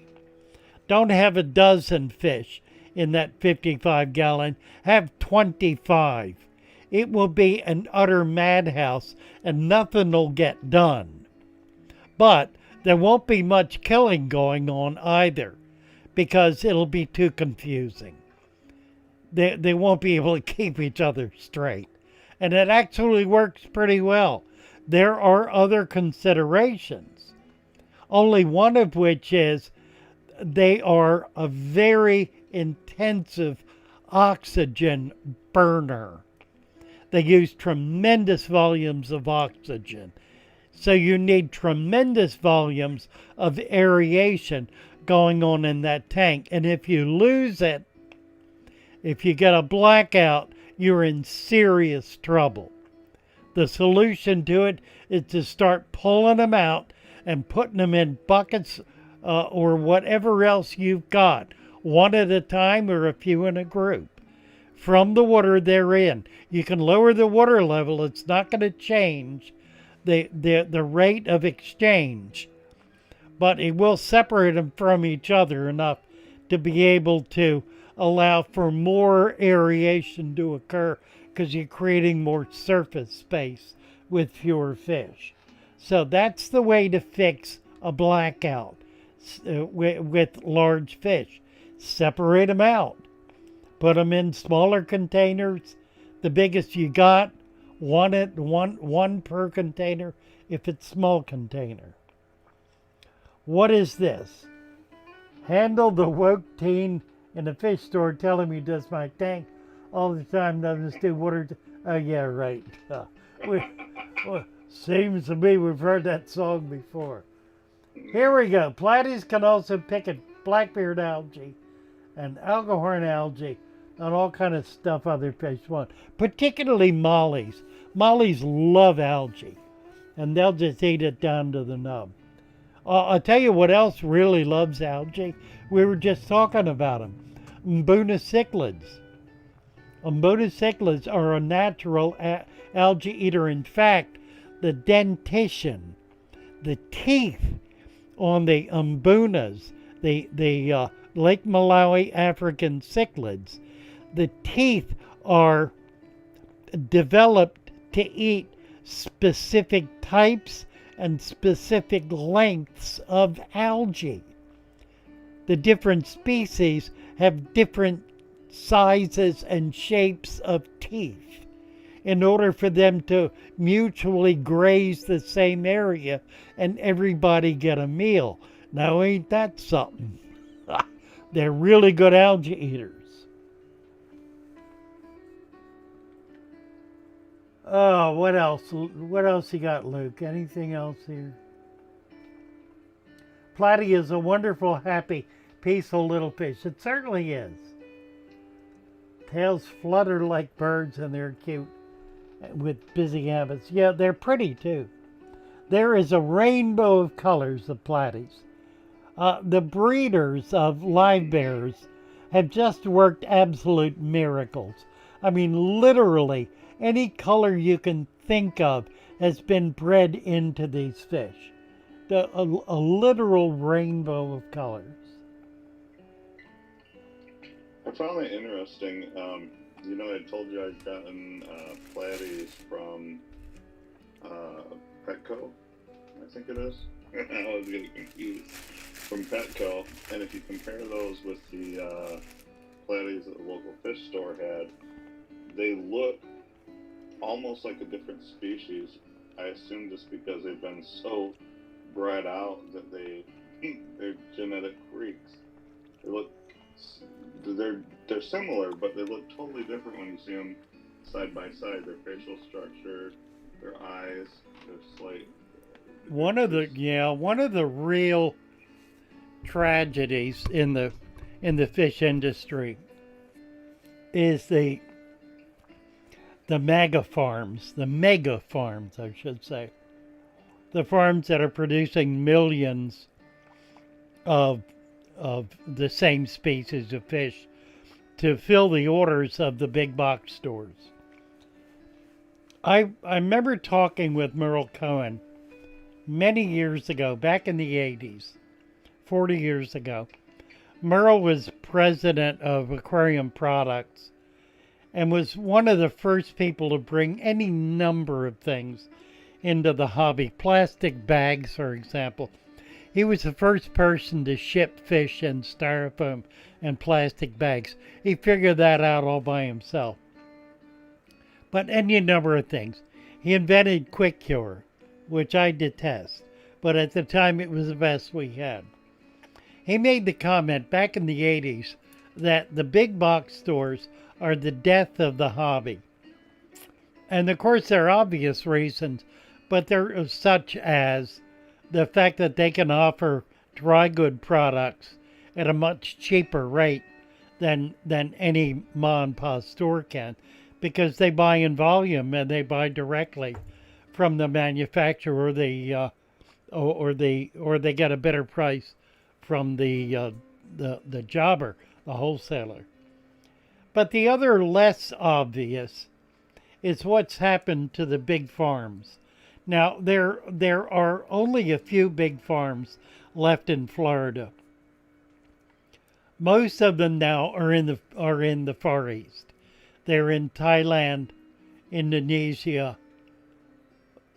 Don't have a dozen fish in that 55-gallon. Have 25. It will be an utter madhouse and nothing will get done. But there won't be much killing going on either because it'll be too confusing. They won't be able to keep each other straight. And it actually works pretty well. There are other considerations, only one of which is they are a very intensive oxygen burner. They use tremendous volumes of oxygen. So you need tremendous volumes of aeration going on in that tank. And if you lose it, if you get a blackout, you're in serious trouble. The solution to it is to start pulling them out and putting them in buckets or whatever else you've got, one at a time or a few in a group. From the water they're in. You can lower the water level. It's not going to change the rate of exchange, but it will separate them from each other enough to be able to allow for more aeration to occur because you're creating more surface space with fewer fish. So that's the way to fix a blackout with large fish. Separate them out. Put them in smaller containers. The biggest you got, one per container if it's small container. What is this? Handle the woke teen in the fish store telling me does my tank all the time, doesn't do water. Oh yeah, right. Well, seems to me we've heard that song before. Here we go. Platies can also pick at blackbeard algae and algahorn algae and all kind of stuff other fish want. Particularly mollies. Mollies love algae, and they'll just eat it down to the nub. I'll tell you what else really loves algae. We were just talking about them. Mbuna cichlids. Mbuna cichlids are a natural algae eater. In fact, the dentition, the teeth on the mbunas, the Lake Malawi African cichlids, the teeth are developed to eat specific types and specific lengths of algae. The different species have different sizes and shapes of teeth in order for them to mutually graze the same area and everybody get a meal. Now ain't that something? They're really good algae eaters. Oh, what else? What else you got, Luke? Anything else here? Platy is a wonderful, happy, peaceful little fish. It certainly is. Tails flutter like birds and they're cute with busy habits. Yeah, they're pretty too. There is a rainbow of colors of platies. The breeders of live bears have just worked absolute miracles. I mean, literally, any color you can think of has been bred into these fish. A literal rainbow of colors. I found that interesting. You know, I told you I'd gotten platies from Petco, I think it is. I was getting confused. From Petco, and if you compare those with the platies that the local fish store had, they look almost like a different species. I assume just because they've been so bred out that they're genetic freaks. They look, they're similar, but they look totally different when you see them side by side. Their facial structure, their eyes, their slight. One of the real tragedies in the fish industry is the mega farms, I should say. The farms that are producing millions of the same species of fish to fill the orders of the big box stores. I remember talking with Merle Cohen many years ago, back in the 80s, 40 years ago. Merle was president of Aquarium Products and was one of the first people to bring any number of things into the hobby. Plastic bags, for example. He was the first person to ship fish in styrofoam and plastic bags. He figured that out all by himself. But any number of things. He invented Quick Cure, which I detest, but at the time it was the best we had. He made the comment back in the 80s that the big box stores are the death of the hobby. And of course there are obvious reasons, but they're such as the fact that they can offer dry good products at a much cheaper rate than any mom and pop store can, because they buy in volume and they buy directly from the manufacturer, or they get a better price from the jobber, the wholesaler. But the other less obvious is what's happened to the big farms. Now there are only a few big farms left in Florida. Most of them now are in the Far East. They're in Thailand, Indonesia,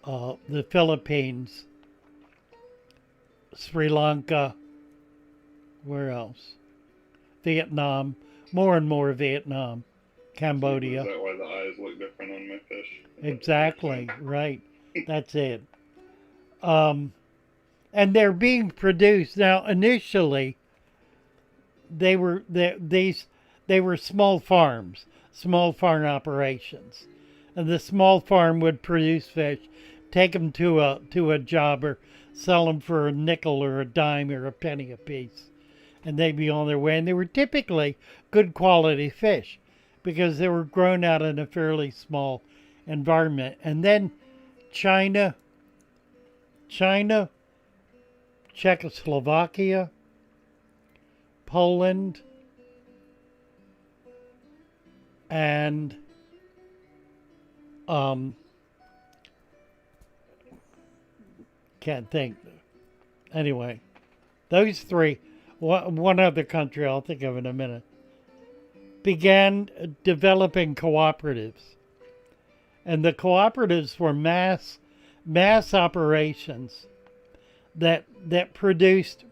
the Philippines, Sri Lanka, where else? Vietnam, more and more Vietnam, Cambodia. Is that why the eyes look different on my fish? Exactly, right. That's it. And they're being produced now. Initially, they were small farms, small farm operations, and the small farm would produce fish, take them to a jobber, sell them for a nickel or a dime or a penny a piece, and they'd be on their way. And they were typically good quality fish because they were grown out in a fairly small environment. And then China, Czechoslovakia, Poland, and can't think. Anyway, those three, one other country I'll think of in a minute, began developing cooperatives. And the cooperatives were mass operations that produced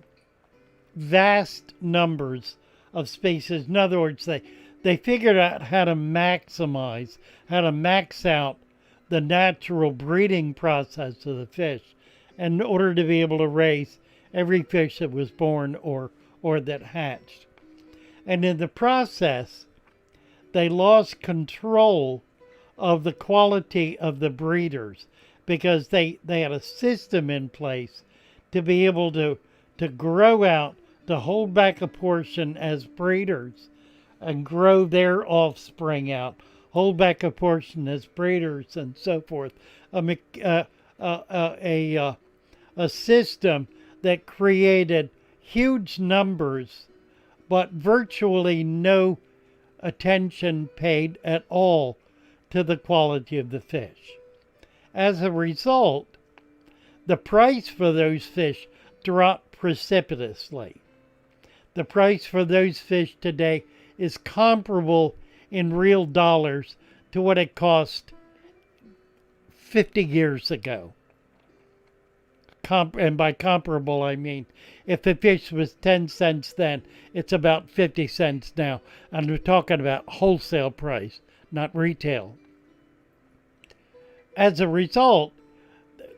vast numbers of species. In other words, they figured out how to max out the natural breeding process of the fish in order to be able to raise every fish that was born or that hatched. And in the process, they lost control of the quality of the breeders because they had a system in place to be able to grow out, to hold back a portion as breeders and grow their offspring out, hold back a portion as breeders, and so forth. A system that created huge numbers, but virtually no attention paid at all to the quality of the fish. As a result, the price for those fish dropped precipitously. The price for those fish today is comparable in real dollars to what it cost 50 years ago. And by comparable, I mean if the fish was 10 cents then, it's about 50 cents now. And we're talking about wholesale price, not retail. As a result,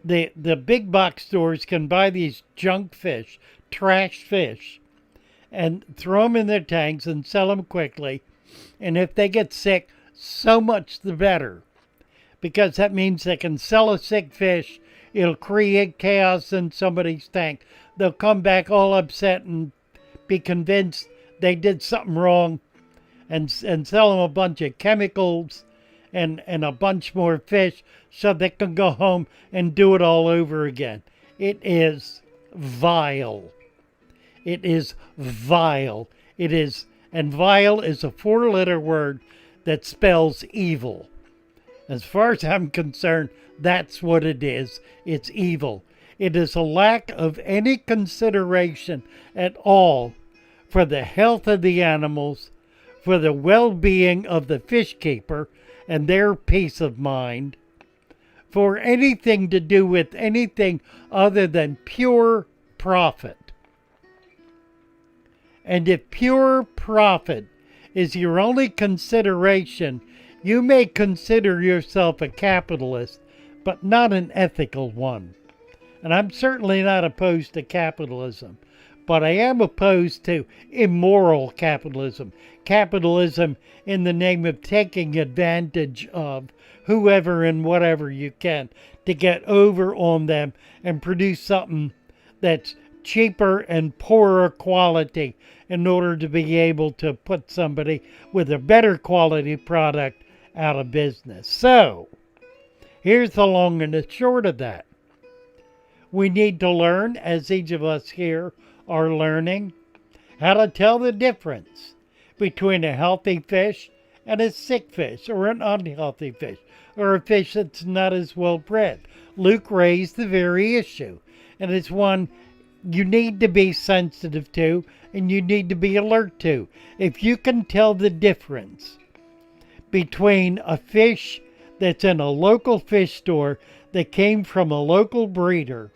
the big box stores can buy these junk fish, trash fish, and throw them in their tanks and sell them quickly. And if they get sick, so much the better. Because that means they can sell a sick fish. It'll create chaos in somebody's tank. They'll come back all upset and be convinced they did something wrong and sell them a bunch of chemicals and a bunch more fish so they can go home and do it all over again. It is vile. It is vile. It is, and vile is a 4-letter word that spells evil. As far as I'm concerned, that's what it is. It's evil. It is a lack of any consideration at all for the health of the animals, for the well-being of the fish keeper and their peace of mind, for anything to do with anything other than pure profit. And if pure profit is your only consideration, you may consider yourself a capitalist, but not an ethical one. And I'm certainly not opposed to capitalism, but I am opposed to immoral capitalism. Capitalism in the name of taking advantage of whoever and whatever you can to get over on them and produce something that's cheaper and poorer quality in order to be able to put somebody with a better quality product out of business. So, here's the long and the short of that. We need to learn, as each of us here are learning, how to tell the difference between a healthy fish and a sick fish, or an unhealthy fish, or a fish that's not as well bred. Luke raised the very issue, and it's one you need to be sensitive to and you need to be alert to. If you can tell the difference between a fish that's in a local fish store that came from a local breeder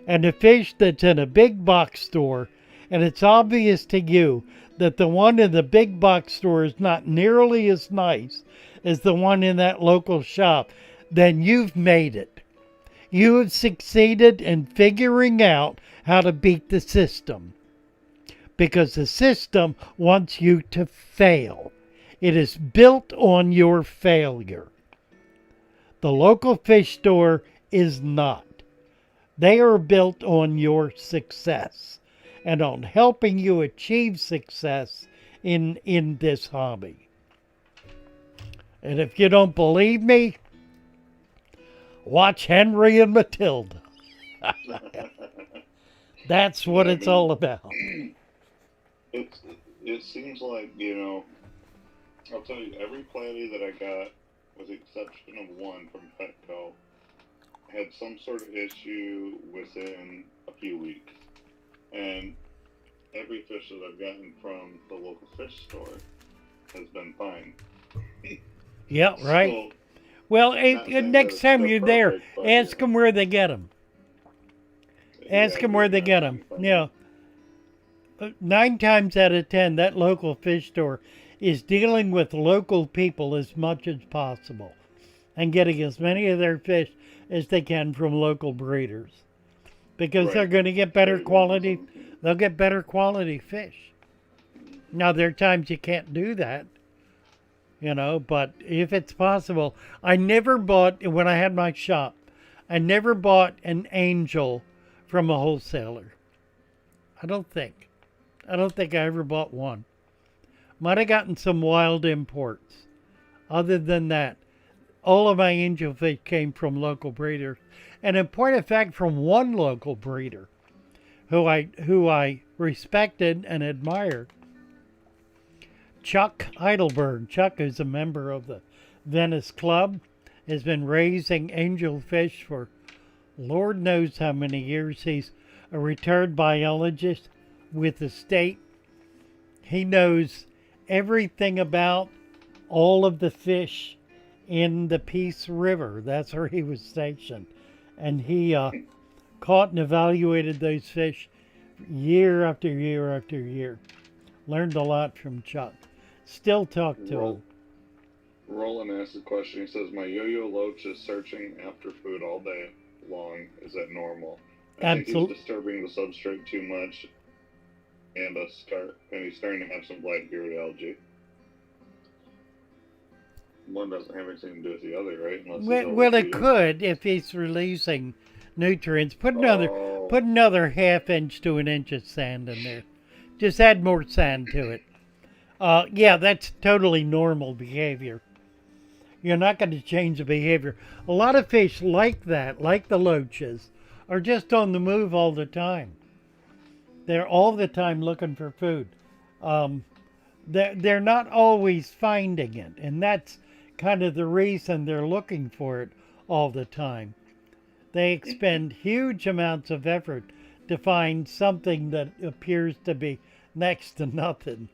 and a fish that's in a big box store, and it's obvious to you that the one in the big box store is not nearly as nice as the one in that local shop, then you've made it. You have succeeded in figuring out how to beat the system, because the system wants you to fail. It is built on your failure. The local fish store is not. They are built on your success and on helping you achieve success in this hobby. And if you don't believe me, watch Henry and Matilda. That's what it's all about. It seems like, I'll tell you, every platy that I got, with the exception of one from Petco, had some sort of issue within a few weeks. And every fish that I've gotten from the local fish store has been fine. Yeah, right. So, well, next time you're there, ask them where they get them. Ask them where they get them. Yeah. 9 times out of 10, that local fish store is dealing with local people as much as possible and getting as many of their fish as they can from local breeders, because they're going to get better quality. They'll get better quality fish. Now, there are times you can't do that, but if it's possible. I never bought, when I had my shop, I never bought an angel from a wholesaler. I don't think I ever bought one. Might have gotten some wild imports. Other than that, all of my angelfish came from local breeders. And in point of fact, from one local breeder who I respected and admired, Chuck Heidelberg. Chuck is a member of the Venice Club has been raising angelfish for Lord knows how many years. He's a retired biologist with the state. He knows everything about all of the fish in the Peace River. That's where he was stationed. And he caught and evaluated those fish year after year after year. Learned a lot from Chuck. Still talk to him. Roland asked a question. He says, my yo-yo loach is searching after food all day long. Is that normal? I think he's disturbing the substrate too much, and he's starting to have some black-bearded algae. One doesn't have anything to do with the other, right? Well, it could if he's releasing nutrients. Put another half inch to an inch of sand in there. Just add more sand to it. Yeah, that's totally normal behavior. You're not going to change the behavior. A lot of fish like that, like the loaches, are just on the move all the time. They're all the time looking for food. They're not always finding it, and that's kind of the reason they're looking for it all the time. They expend huge amounts of effort to find something that appears to be next to nothing.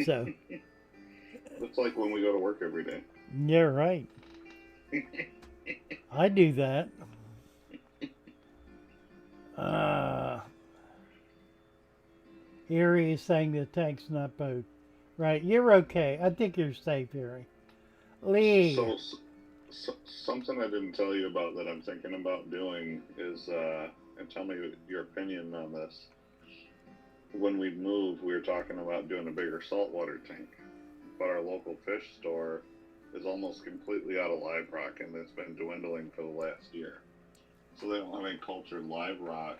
So it's like when we go to work every day. Yeah, right. I do that. Erie is saying the tank's not bowed. Right, you're okay. I think you're safe, Erie. Lee. So something I didn't tell you about that I'm thinking about doing is, and tell me your opinion on this. When we moved, we were talking about doing a bigger saltwater tank, but our local fish store is almost completely out of live rock, and it's been dwindling for the last year. So they don't have any cultured live rock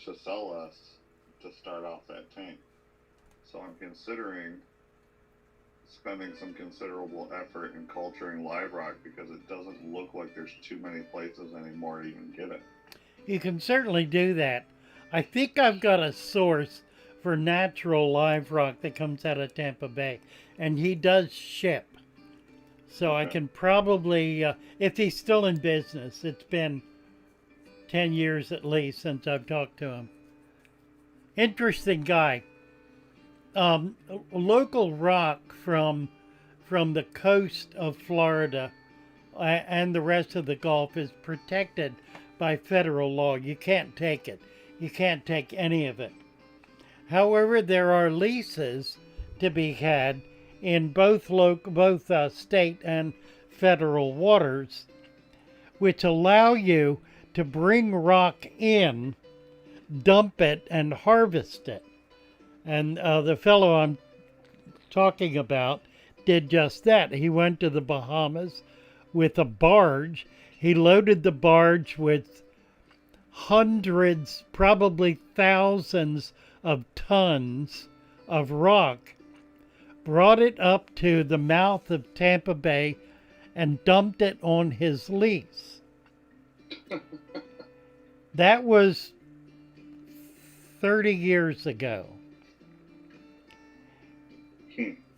to sell us to start off that tank. So I'm considering spending some considerable effort in culturing live rock because it doesn't look like there's too many places anymore to even get it. You can certainly do that. I think I've got a source for natural live rock that comes out of Tampa Bay, and he does ship. So okay. I can probably, if he's still in business, it's been 10 years at least since I've talked to him. Interesting guy. Local rock from the coast of Florida and the rest of the Gulf is protected by federal law. You can't take it. You can't take any of it. However, there are leases to be had in both state and federal waters, which allow you to bring rock in, dump it, and harvest it. And the fellow I'm talking about did just that. He went to the Bahamas with a barge. He loaded the barge with hundreds, probably thousands of tons of rock, brought it up to the mouth of Tampa Bay, and dumped it on his lease. That was 30 years ago.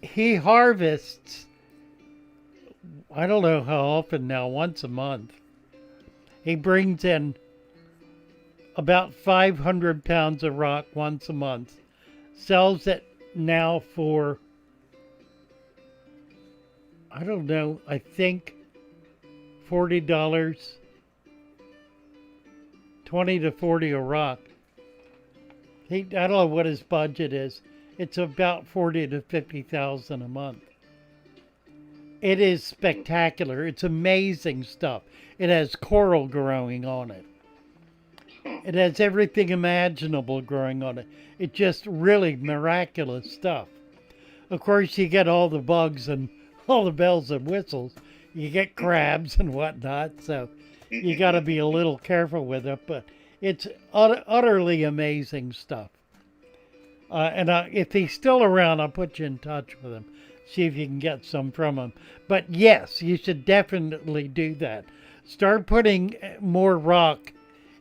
He harvests, I don't know how often now, once a month. He brings in about 500 pounds of rock once a month. Sells it now for, I don't know, I think $40, 20 to 40 a rock. I don't know what his budget is. It's about 40 to 50,000 a month. It is spectacular. It's amazing stuff. It has coral growing on it. It has everything imaginable growing on it. It's just really miraculous stuff. Of course, you get all the bugs and all the bells and whistles. You get crabs and whatnot, so you got to be a little careful with it. But it's utterly amazing stuff. If he's still around, I'll put you in touch with him. See if you can get some from him. But yes, you should definitely do that. Start putting more rock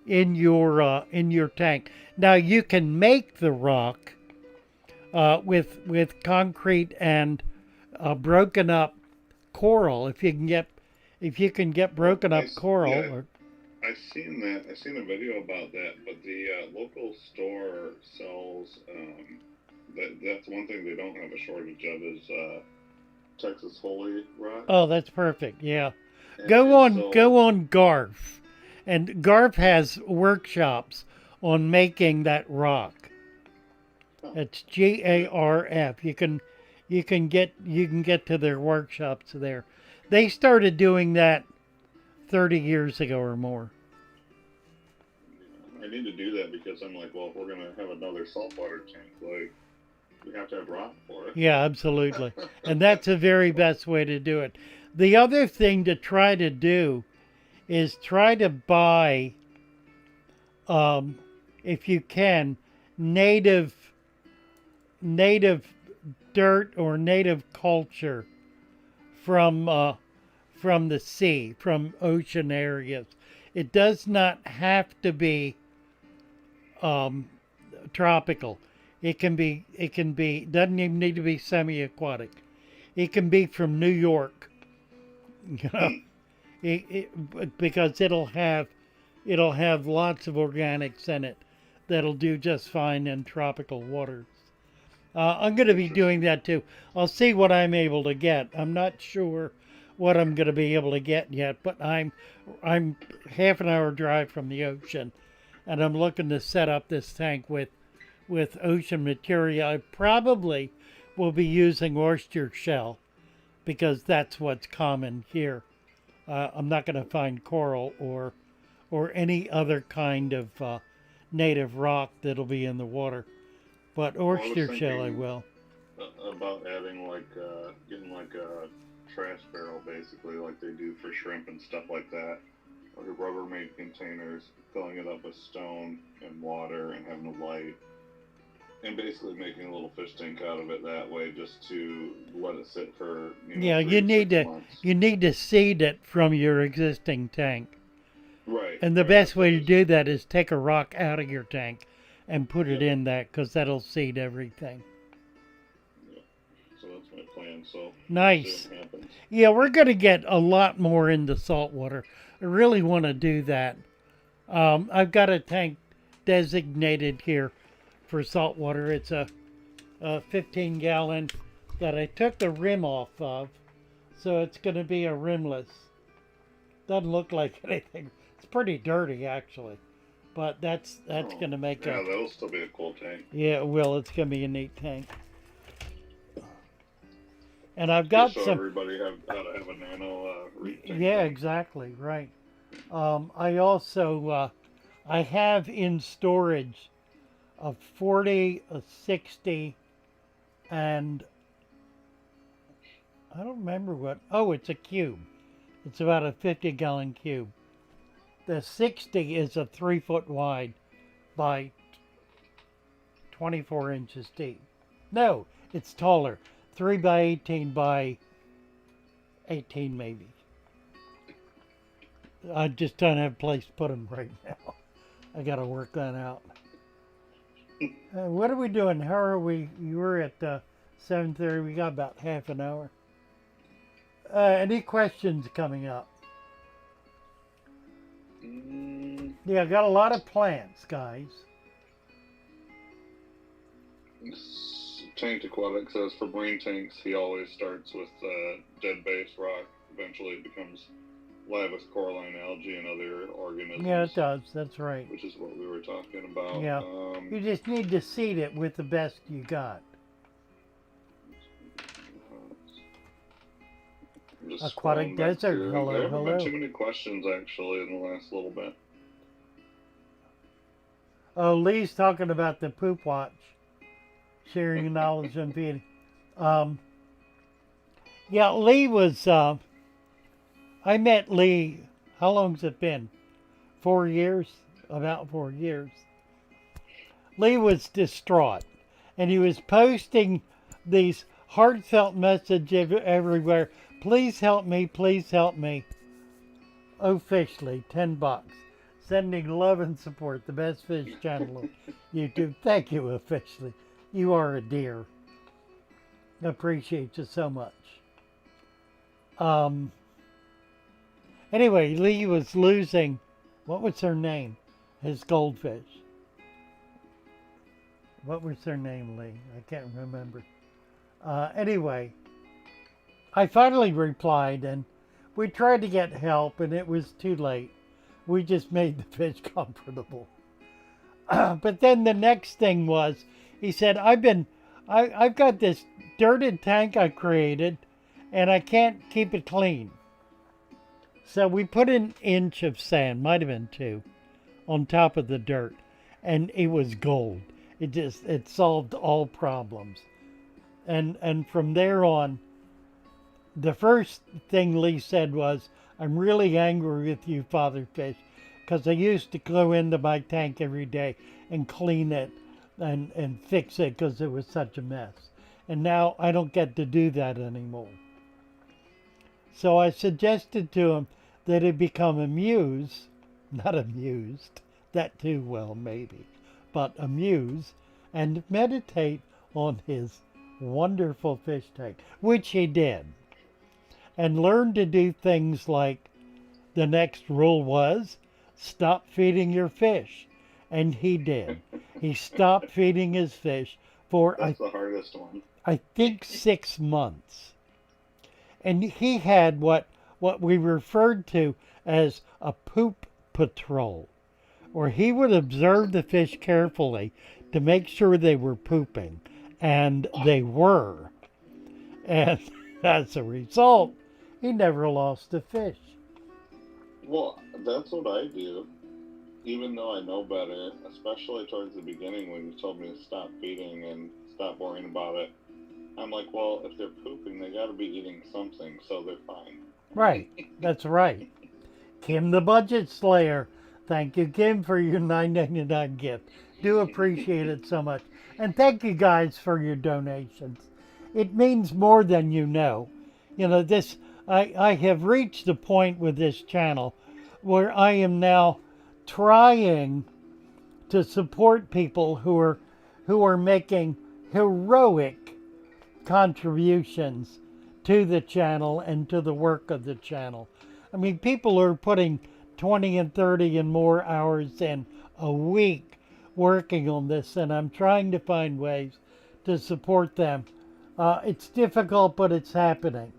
in your tank. Now you can make the rock with concrete and broken up coral, if you can get broken up coral. Yeah, I've seen that. I've seen a video about that. But the local store sells. That's one thing they don't have a shortage of is Texas Holy Rock. Oh, that's perfect. Yeah. And Go so, on Garf. And Garf has workshops on making that rock. huh, It's GARF. You can get to their workshops there. They started doing that 30 years ago or more. I need to do that because I'm like, well, if we're gonna have another saltwater tank, like we have to have rock for it. Yeah, absolutely. And that's the very best way to do it. The other thing to try to do is try to buy, if you can, native dirt or native culture from the sea, from ocean areas. It does not have to be tropical. It can be doesn't even need to be semi-aquatic. It can be from New York, you know, because it'll have lots of organics in it that'll do just fine in tropical waters. I'm going to be doing that too. I'll see what I'm able to get. I'm not sure what I'm going to be able to get yet, but I'm half an hour drive from the ocean, and I'm looking to set up this tank with ocean material. I probably will be using oyster shell because that's what's common here. I'm not going to find coral or any other kind of native rock that'll be in the water. But oyster shell I will. About adding getting like a trash barrel basically, like they do for shrimp and stuff like that, like a Rubbermaid containers, filling it up with stone and water and having a light, and basically making a little fish tank out of it that way, just to let it sit for Yeah, 3 to 6 months. you need to seed it from your existing tank. Right. And the best way to do that is take a rock out of your tank and put it in that, because that'll seed everything. Yeah. So that's my plan. So nice. We'll see what happens. Yeah, we're going to get a lot more into saltwater. I really want to do that. I've got a tank designated here for saltwater. It's a 15-gallon that I took the rim off of, so it's going to be a rimless. Doesn't look like anything. It's pretty dirty actually, but that's going to make yeah, that'll still be a cool tank. Yeah, well, it's going to be a neat tank. And I've got so some. Everybody how to have a nano reef tank. Yeah, exactly right. I also I have in storage a 40, a 60, and I don't remember what. Oh, it's a cube. It's about a 50-gallon cube. The 60 is a 3-foot wide by 24 inches deep. No, it's taller. 3 by 18 by 18 maybe. I just don't have a place to put them right now. I got to work that out. What are we doing? How are we? You were at 7:30. We got about half an hour. Any questions coming up? Yeah, I got a lot of plants, guys. Tanked Aquatic says for marine tanks, he always starts with dead base rock. Eventually it becomes lavus coralline algae and other organisms. Yeah, it does. That's right. Which is what we were talking about. Yeah. You just need to seed it with the best you got. Aquatic desert. Hello, there hello. haven't been too many questions actually in the last little bit. Oh, Lee's talking about the poop watch. Sharing knowledge and feeding. Yeah, Lee was, I met Lee, how long's it been? 4 years? About 4 years. Lee was distraught, and he was posting these heartfelt messages everywhere. Please help me, please help me. Officially, $10. Sending love and support, the best fish channel on YouTube. Thank you, officially. You are a dear. I appreciate you so much. Um, anyway, Lee was losing, what was her name? His goldfish. What was her name, Lee? I can't remember. Anyway, I finally replied, and we tried to get help, and it was too late. We just made the fish comfortable. But then the next thing was, he said, I've got this dirted tank I created, and I can't keep it clean. So we put an inch of sand, might have been 2, on top of the dirt, and it was gold. It solved all problems. And from there on, the first thing Lee said was, I'm really angry with you, FatherFish, because I used to go into my tank every day and clean it and fix it because it was such a mess. And now I don't get to do that anymore. So I suggested to him that he become not amused, that too well maybe, but amuse and meditate on his wonderful fish tank, which he did. And learn to do things like the next rule was stop feeding your fish. And he did. He stopped feeding his fish for That's the hardest one. I think 6 months. And he had what we referred to as a poop patrol, where he would observe the fish carefully to make sure they were pooping, and they were. And as a result, he never lost a fish. Well, that's what I do. Even though I know better, especially towards the beginning when you told me to stop feeding and stop worrying about it, I'm like, well, if they're pooping, they got to be eating something, so they're fine. Right, that's right. Kim the Budget Slayer. Thank you, Kim, for your $9.99 gift. Do appreciate it so much. And thank you guys for your donations. It means more than you know. You know, I have reached a point with this channel where I am now trying to support people who are making heroic contributions to the channel and to the work of the channel. I mean, people are putting 20 and 30 and more hours in a week working on this, and I'm trying to find ways to support them. It's difficult, but it's happening.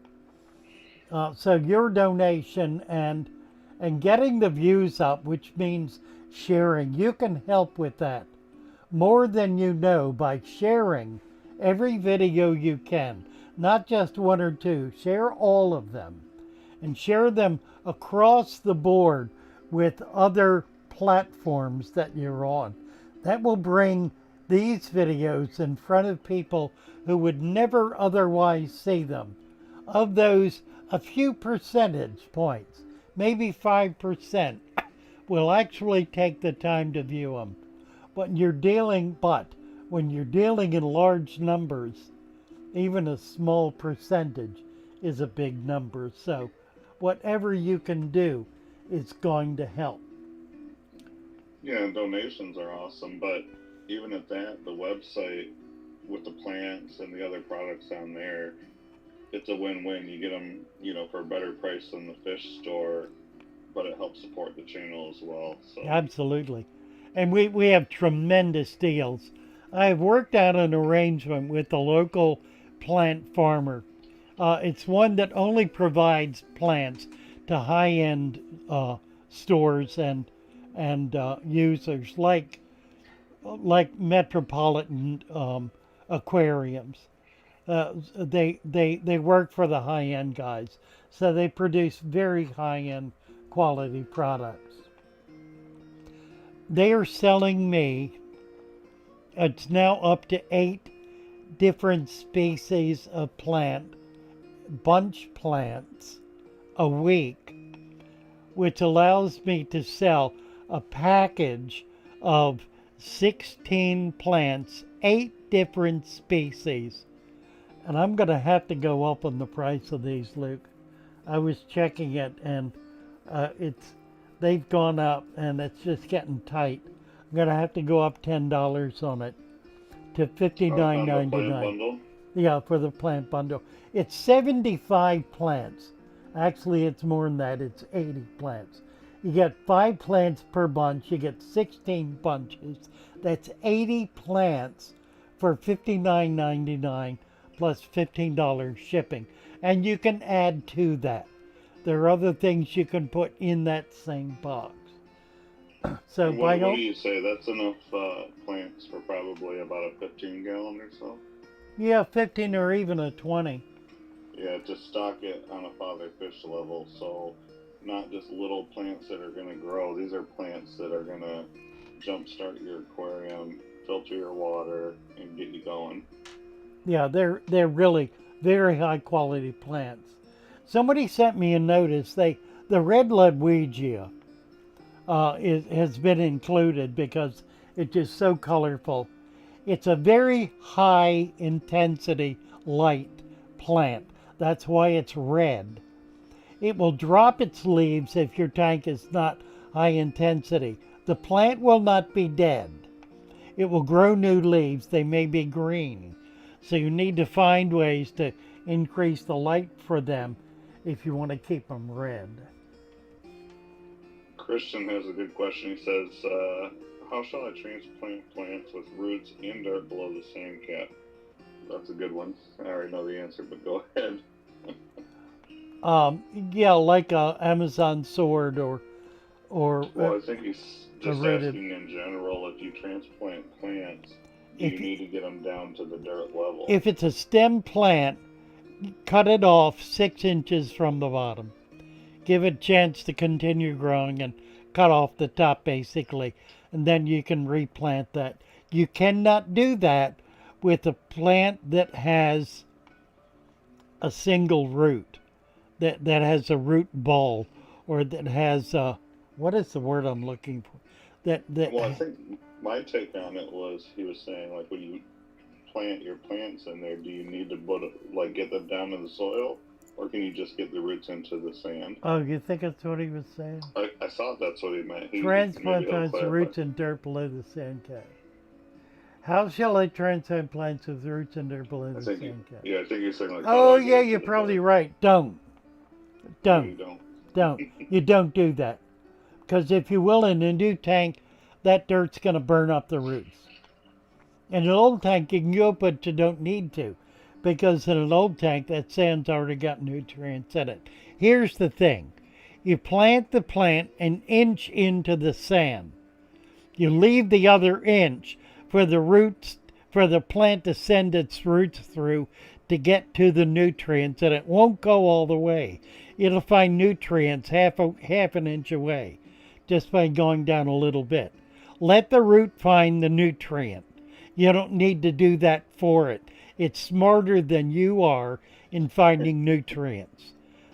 So your donation and getting the views up, which means sharing, you can help with that more than you know by sharing every video you can, not just 1 or 2. Share all of them and share them across the board with other platforms that you're on. That will bring these videos in front of people who would never otherwise see them. Of those, a few percentage points, maybe 5%, will actually take the time to view them. When you're dealing in large numbers, even a small percentage is a big number. So whatever you can do is going to help. Yeah, and donations are awesome, but even at that, the website with the plants and the other products on there, it's a win-win. You get them, for a better price than the fish store, but it helps support the channel as well. So. Absolutely. And we have tremendous deals. I have worked out an arrangement with the local plant farmer. It's one that only provides plants to high-end stores and users like metropolitan aquariums. They work for the high-end guys, so they produce very high-end quality products. They are selling me, it's now up to 8 different species of plant, bunch plants, a week, which allows me to sell a package of 16 plants, 8 different species. And I'm going to have to go up on the price of these, Luke. I was checking it, and they've gone up, and it's just getting tight. I'm going to have to go up $10 on it to $59.99. Yeah, for the plant bundle. It's 75 plants. Actually, it's more than that. It's 80 plants. You get 5 plants per bunch. You get 16 bunches. That's 80 plants for $59.99 plus $15 shipping. And you can add to that. There are other things you can put in that same box. So And what do you say? That's enough plants for probably about a 15-gallon or so? yeah, 15 or even a 20. Yeah, just stock it on a FatherFish level, so not just little plants that are going to grow. These are plants that are going to jumpstart your aquarium, filter your water, and get you going. Yeah, they're really very high quality plants. Somebody sent me a notice. The red Ludwigia has been included because it's just so colorful. It's a very high intensity light plant. That's why it's red. It will drop its leaves if your tank is not high intensity. The plant will not be dead. It will grow new leaves. They may be green. So you need to find ways to increase the light for them if you want to keep them red. Christian has a good question. He says, how shall I transplant plants with roots in dirt below the sand cap? That's a good one. I already know the answer, but go ahead. Yeah, like a Amazon sword or well, I think he's just rooted. asking in general, if you transplant plants, you need to get them down to the dirt level. If it's a stem plant, cut it off 6 inches from the bottom. Give it a chance to continue growing and cut off the top basically, and then you can replant that. You cannot do that with a plant that has a single root, that has a root ball, or that has what is the word I'm looking for? Well, I think my take on it was, he was saying, like, when you plant your plants in there, do you need to get them down in the soil, or can you just get the roots into the sand? Oh, you think that's what he was saying? I thought that's what he meant. Transplant plants roots in dirt below the sand cap. How shall I transplant plants with roots in dirt below the sand cap? Yeah, I think you're saying like. Oh yeah, you're probably right. Don't. You don't do that. Because if you will, in a new tank, that dirt's going to burn up the roots. In an old tank, you can go, but you don't need to. Because in an old tank, that sand's already got nutrients in it. Here's the thing. You plant the plant an inch into the sand. You leave the other inch for the plant to send its roots through to get to the nutrients, and it won't go all the way. It'll find nutrients half an inch away just by going down a little bit. Let the root find the nutrient. You don't need to do that for it. It's smarter than you are in finding nutrients.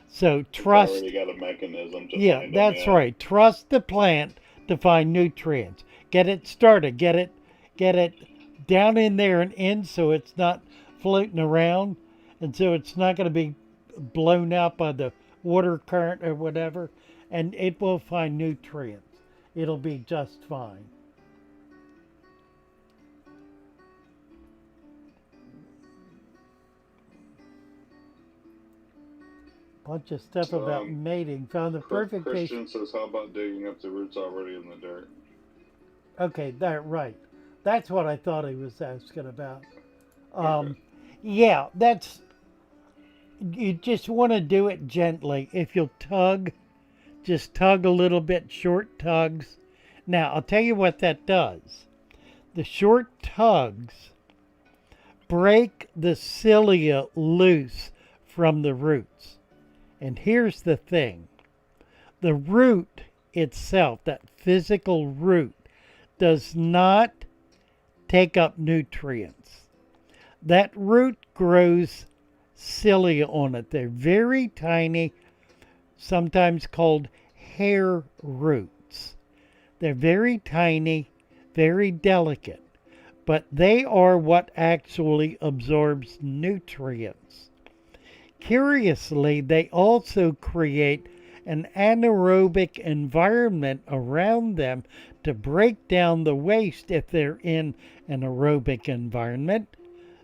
So trust. It's already got a mechanism to yeah, find that's them, right. Trust the plant to find nutrients. Get it started. Get it down in there and in, so it's not floating around, and so it's not going to be blown out by the water current or whatever, and it will find nutrients. It'll be just fine. Bunch of stuff about mating. Found the perfect Christian says, how about digging up the roots already in the dirt? Okay, right. That's what I thought he was asking about. Okay. Yeah, you just want to do it gently. If you'll tug, just tug a little bit, short tugs. Now, I'll tell you what that does. The short tugs break the cilia loose from the roots. And here's the thing. The root itself, that physical root, does not take up nutrients. That root grows cilia on it. They're very tiny, sometimes called hair roots. They're very tiny, very delicate, but they are what actually absorbs nutrients. Curiously, they also create an anaerobic environment around them to break down the waste if they're in an aerobic environment,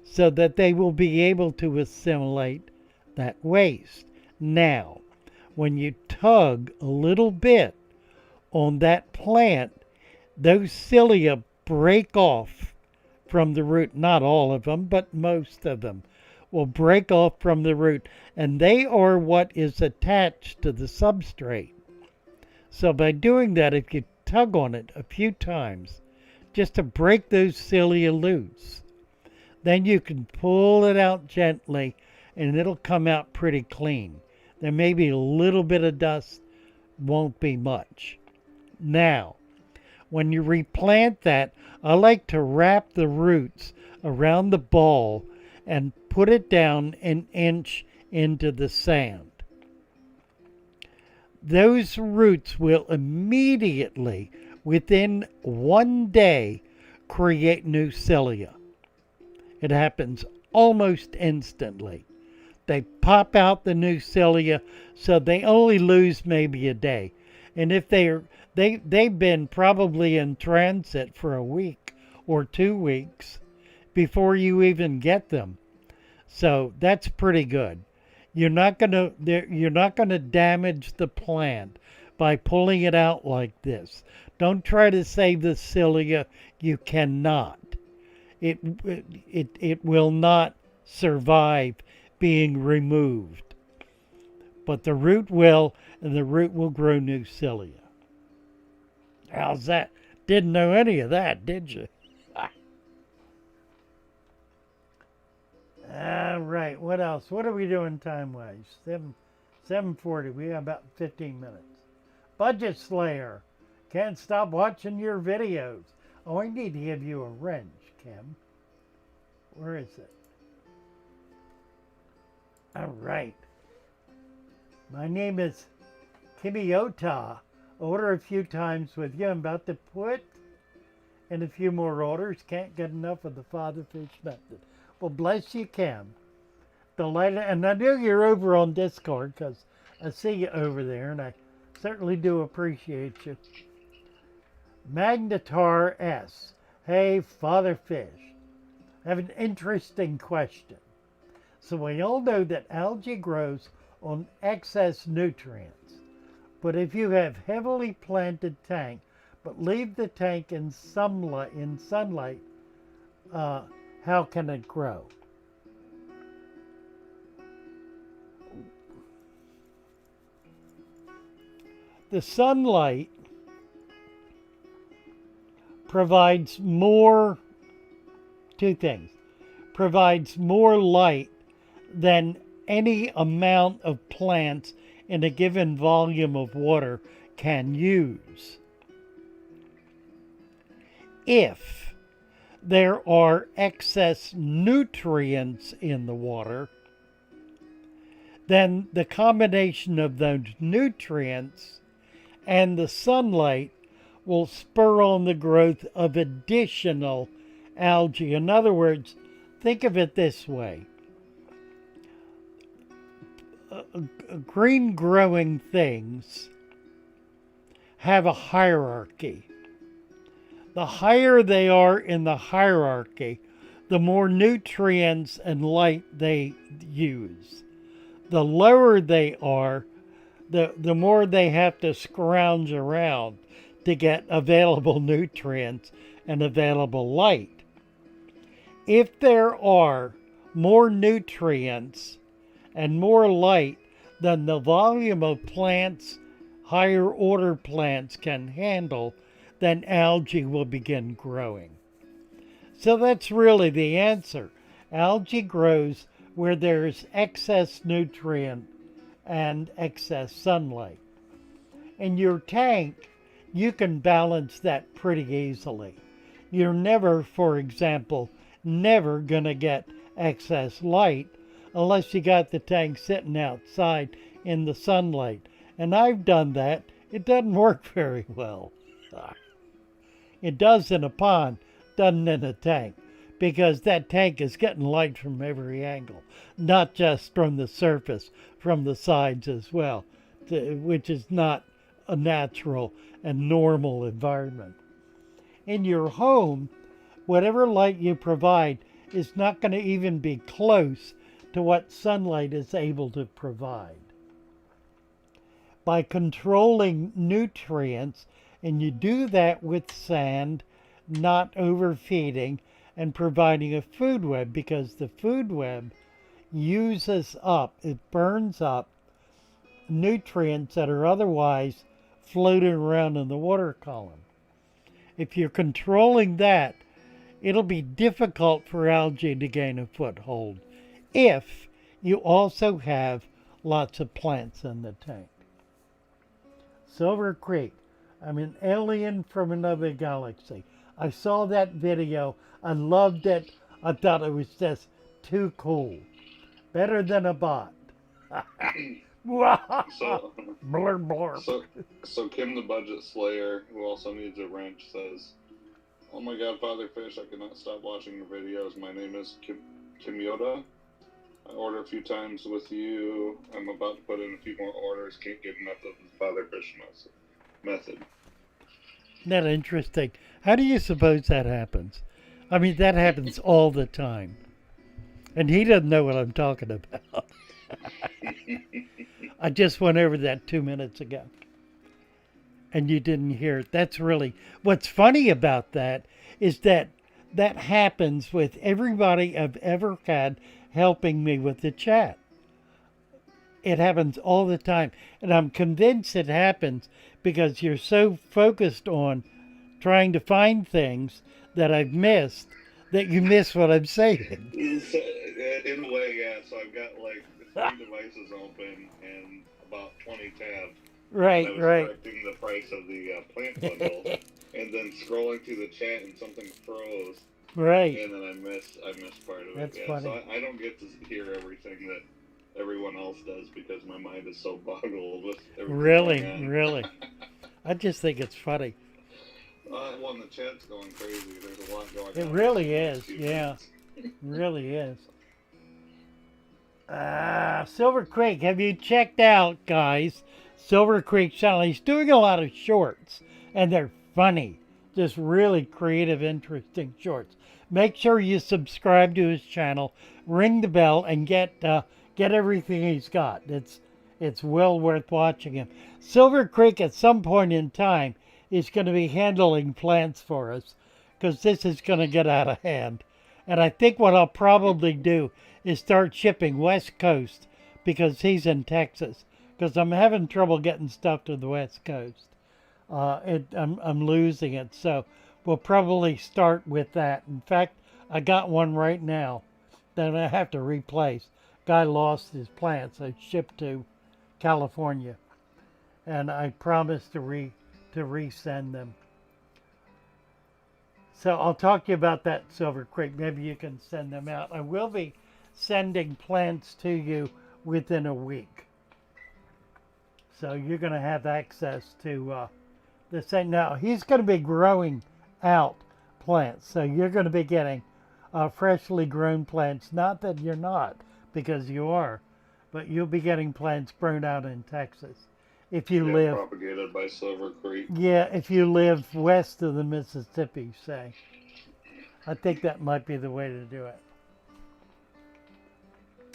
so that they will be able to assimilate that waste. Now, when you tug a little bit on that plant, those cilia break off from the root. Not all of them, but most of them will break off from the root, and they are what is attached to the substrate. So by doing that, if you tug on it a few times, just to break those cilia loose, then you can pull it out gently and it'll come out pretty clean. There may be a little bit of dust, won't be much. Now, when you replant that, I like to wrap the roots around the ball and put it down an inch into the sand. Those roots will immediately, within 1 day, create new cilia. It happens almost instantly. They pop out the new cilia, so they only lose maybe a day. And if they've been probably in transit for a week or 2 weeks before you even get them. So that's pretty good. You're not gonna damage the plant by pulling it out like this. Don't try to save the cilia. You cannot. It will not survive being removed. But the root will, and the root will grow new cilia. How's that? Didn't know any of that, did you? All right, what else? What are we doing time-wise? 7:40. We have about 15 minutes. Budget Slayer. Can't stop watching your videos. Oh, I need to give you a wrench, Kim. Where is it? All right. My name is Kimiota. Order a few times with you. I'm about to put in a few more orders. Can't get enough of the FatherFish method. Well, bless you, Kim. Delighted, and I know you're over on Discord because I see you over there, and I certainly do appreciate you. Magnetar S. Hey, FatherFish. I have an interesting question. So we all know that algae grows on excess nutrients. But if you have heavily planted tank, but leave the tank in sunlight, how can it grow? The sunlight provides two things. Provides more light than any amount of plants in a given volume of water can use. If there are excess nutrients in the water, then the combination of those nutrients and the sunlight will spur on the growth of additional algae. In other words, think of it this way. Green growing things have a hierarchy. The higher they are in the hierarchy, the more nutrients and light they use. The lower they are, the more they have to scrounge around to get available nutrients and available light. If there are more nutrients and more light than the volume of plants, higher order plants can handle, then algae will begin growing. So that's really the answer. Algae grows where there's excess nutrient and excess sunlight. In your tank, you can balance that pretty easily. You're never, for example, never going to get excess light unless you got the tank sitting outside in the sunlight. And I've done that. It doesn't work very well. It does in a pond, doesn't in a tank, because that tank is getting light from every angle, not just from the surface, from the sides as well, which is not a natural and normal environment. In your home, whatever light you provide is not going to even be close to what sunlight is able to provide. by controlling nutrients, and you do that with sand, not overfeeding, and providing a food web, because the food web uses up, it burns up nutrients that are otherwise floating around in the water column. If you're controlling that, it'll be difficult for algae to gain a foothold if you also have lots of plants in the tank. Silver Creek, I'm an alien from another galaxy. I saw that video. I loved it. I thought it was just too cool. Better than a bot. So, Blur, blur. so Kim the Budget Slayer, who also needs a wrench, says, "Oh my God, FatherFish, I cannot stop watching your videos. My name is Kim Yoda. I ordered a few times with you. I'm about to put in a few more orders. Can't get enough of the FatherFish method." Isn't that interesting? How do you suppose that happens? I mean, that happens all the time. And he doesn't know what I'm talking about. I just went over that 2 minutes ago. And you didn't hear it. That's really, what's funny about that is that that happens with everybody I've ever had helping me with the chat. It happens all the time. And I'm convinced it happens because you're so focused on trying to find things that I've missed that you miss what I'm saying. So, in a way, yeah. So I've got like 3 devices open and about 20 tabs. Right, I was right. correcting the price of the plant bundle, and then scrolling through the chat and something froze. Right. And then I missed part of That's it. Yeah. funny. So I don't get to hear everything that everyone else does because my mind is so boggled with everything going on. Really. I just think it's funny. Well, the chat's going crazy. There's a lot going on. It really in the is. next few Yeah. minutes. Really is. Silver Creek, have you checked out, guys? Silver Creek channel. He's doing a lot of shorts, and they're funny. Just really creative, interesting shorts. Make sure you subscribe to his channel, ring the bell, and get everything he's got. It's well worth watching him. Silver Creek, at some point in time, is going to be handling plants for us, because this is going to get out of hand. And I think what I'll probably do is start shipping West Coast, because he's in Texas. Because I'm having trouble getting stuff to the West Coast. I'm losing it. So we'll probably start with that. In fact, I got one right now that I have to replace. Guy lost his plants. I shipped to California. And I promised to resend them. So I'll talk to you about that, Silver Creek. Maybe you can send them out. I will be sending plants to you within a week. So you're going to have access to the same. Now, he's going to be growing out plants. So you're going to be getting freshly grown plants. Not that you're not, because you are. But you'll be getting plants grown out in Texas. If you live propagated by Silver Creek. Yeah, if you live west of the Mississippi, say. I think that might be the way to do it.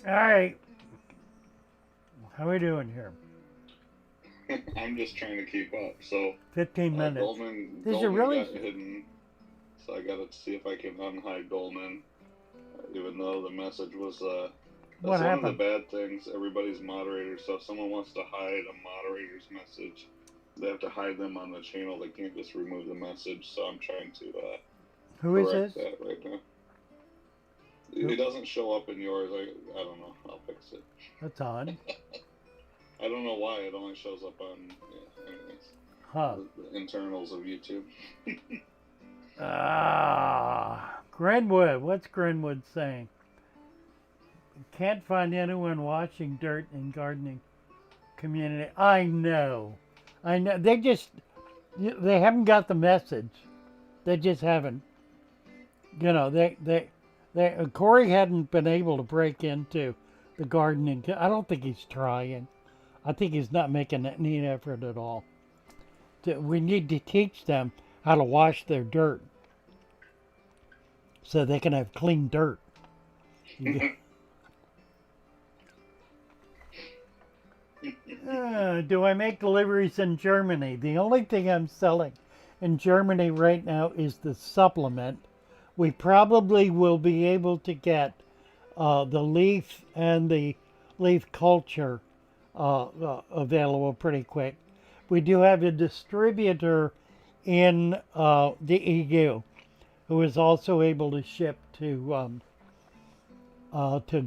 All right. How are we doing here? I'm just trying to keep up. So 15 minutes. Goldman really got hidden, so I got to see if I can unhide Goldman, even though the message was what that's happened? one of the bad things. Everybody's moderators. So if someone wants to hide a moderator's message, they have to hide them on the channel. They can't just remove the message. So I'm trying to Who is correct this? that right now. It doesn't show up in yours. I don't know. I'll fix it. That's odd. I don't know why it only shows up on the internals of YouTube. Grenwood. What's Grenwood saying? Can't find anyone washing dirt in gardening community. I know. They haven't got the message. They just haven't. You know, Corey hadn't been able to break into the gardening. I don't think he's trying. I think he's not making any effort at all. We need to teach them how to wash their dirt so they can have clean dirt. Do I make deliveries in Germany? The only thing I'm selling in Germany right now is the supplement. We probably will be able to get the leaf and the leaf culture available pretty quick. We do have a distributor in the EU who is also able to ship to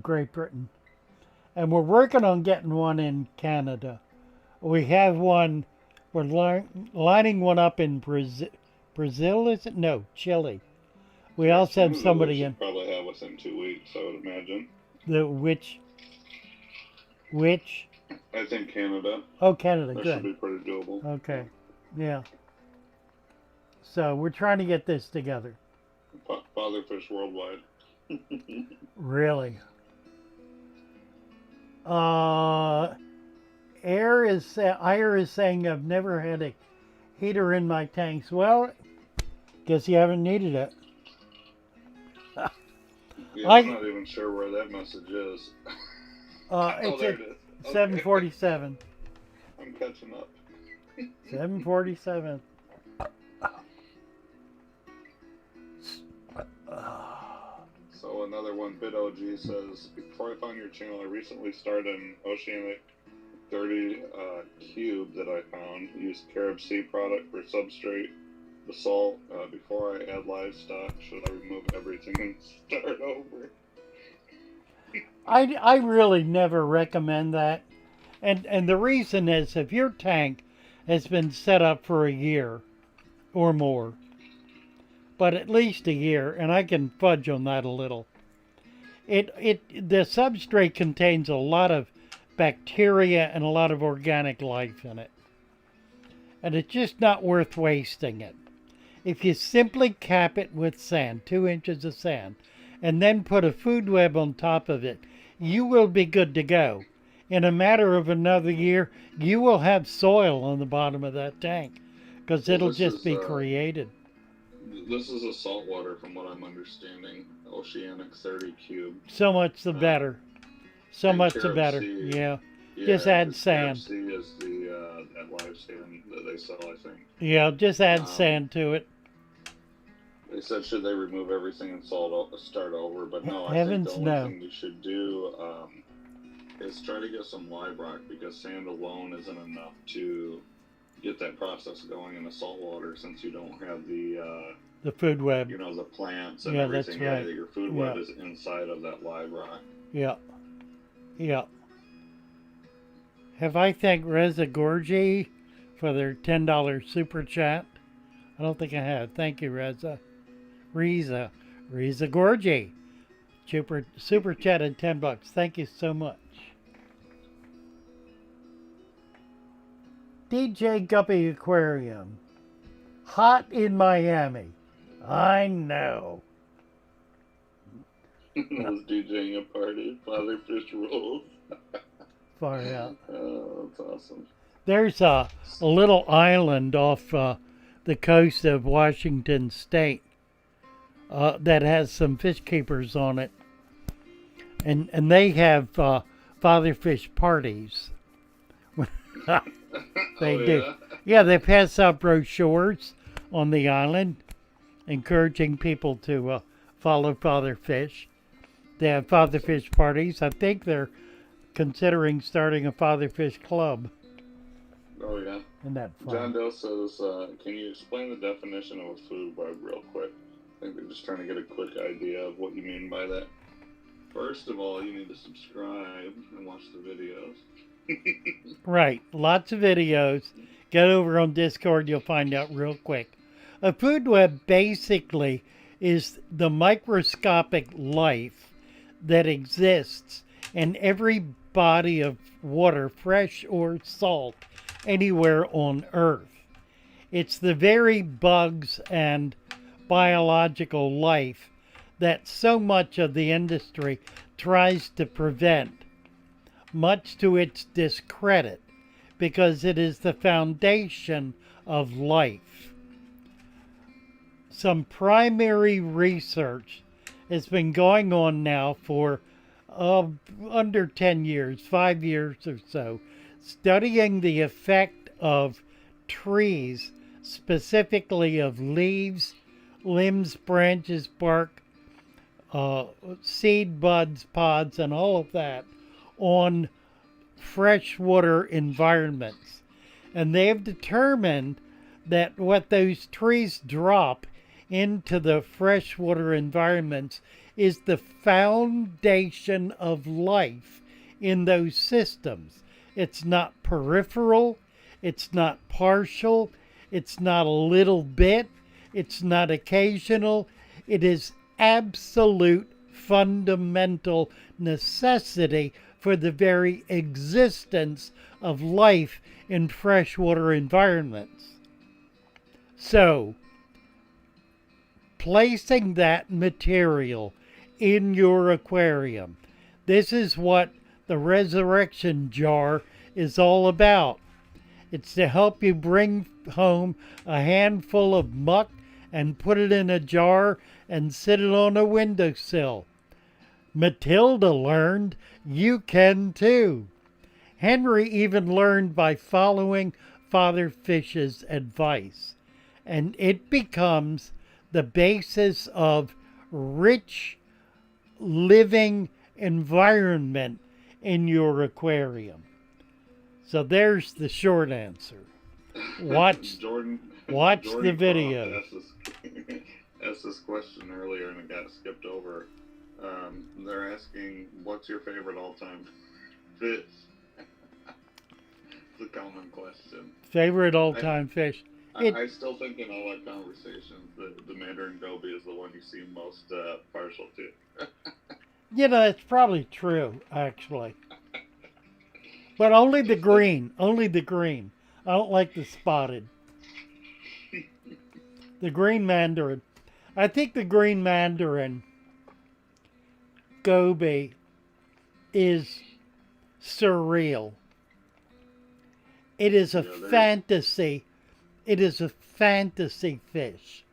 Great Britain. And we're working on getting one in Canada. We have one, we're lining one up in Brazil, is it? No, Chile. We also have somebody in. Probably have within 2 weeks, I would imagine. Which? I think Canada. Oh, Canada, that good. Should be pretty doable. Okay, yeah. So we're trying to get this together. FatherFish worldwide. Really? Ire is saying I've never had a heater in my tanks. Well, guess you haven't needed it. Yeah, I'm not even sure where that message is. It's there at it is. 747. I'm catching up. 747. So another one, BitOG says, before I found your channel, I recently started an Oceanic 30 cube that I found. Used Carib Sea product for substrate. The salt, before I add livestock, should I remove everything and start over? I really never recommend that. And the reason is if your tank has been set up for a year or more, but at least a year, and I can fudge on that a little. The substrate contains a lot of bacteria and a lot of organic life in it. And it's just not worth wasting it. If you simply cap it with sand, 2 inches of sand, and then put a food web on top of it, you will be good to go. In a matter of another year, you will have soil on the bottom of that tank because it'll just be created. This is a saltwater, from what I'm understanding. Oceanic 30 cube. So much the better. So much the better. Sea, yeah. Just add sand. Sea is that live sand that they sell, I think. Yeah, just add sand to it. They said, should they remove everything and start over? But no, I Heavens, think the only no. thing you should do is try to get some live rock, because sand alone isn't enough to get that process going in the saltwater, since you don't have the food web. You know, the plants and That's everything. right. Your food web is inside of that live rock. Yeah. Yeah. Have I thanked Reza Gorgi for their $10 super chat? I don't think I have. Thank you, Reza. Reza Gorgi. Super chatted $10. Thank you so much. DJ Guppy Aquarium. Hot in Miami. I know. I was DJing a party. FatherFish rules. Far out. Oh, that's awesome. There's a little island off the coast of Washington State that has some fish keepers on it. And they have FatherFish parties. They do. Yeah, they pass out brochures on the island encouraging people to follow FatherFish. They have FatherFish parties. I think they're considering starting a FatherFish club. Oh, yeah. Isn't that fun? John Doe says, can you explain the definition of a food web real quick? I think they're just trying to get a quick idea of what you mean by that. First of all, you need to subscribe and watch the videos. Right. Lots of videos. Get over on Discord. You'll find out real quick. A food web basically is the microscopic life that exists in every body of water, fresh or salt, anywhere on Earth. It's the very bugs and biological life that so much of the industry tries to prevent, much to its discredit, because it is the foundation of life. Some primary research has been going on now for under 10 years, 5 years or so, studying the effect of trees, specifically of leaves, limbs, branches, bark, seed buds, pods, and all of that on freshwater environments. And they have determined that what those trees drop into the freshwater environments is the foundation of life in those systems. It's not peripheral, it's not partial, it's not a little bit, it's not occasional, it is absolute fundamental necessity for the very existence of life in freshwater environments. So, placing that material in your aquarium, this is what the resurrection jar is all about. It's to help you bring home a handful of muck and put it in a jar and sit it on a windowsill. Matilda learned, you can too. Henry even learned by following FatherFish's advice, and it becomes the basis of rich living environment in your aquarium. So there's the short answer. Watch Jordan the video. Asked this question earlier and it got skipped over. They're asking, what's your favorite all-time fish? It's a common question. Favorite all-time fish? I still think in all our conversations, the Mandarin Goby is the one you seem most partial to. You know, it's probably true, actually. But only the green. Only the green. I don't like the spotted. The green Mandarin. I think the green Mandarin Goby is surreal. It is a fantasy. It is a fantasy fish.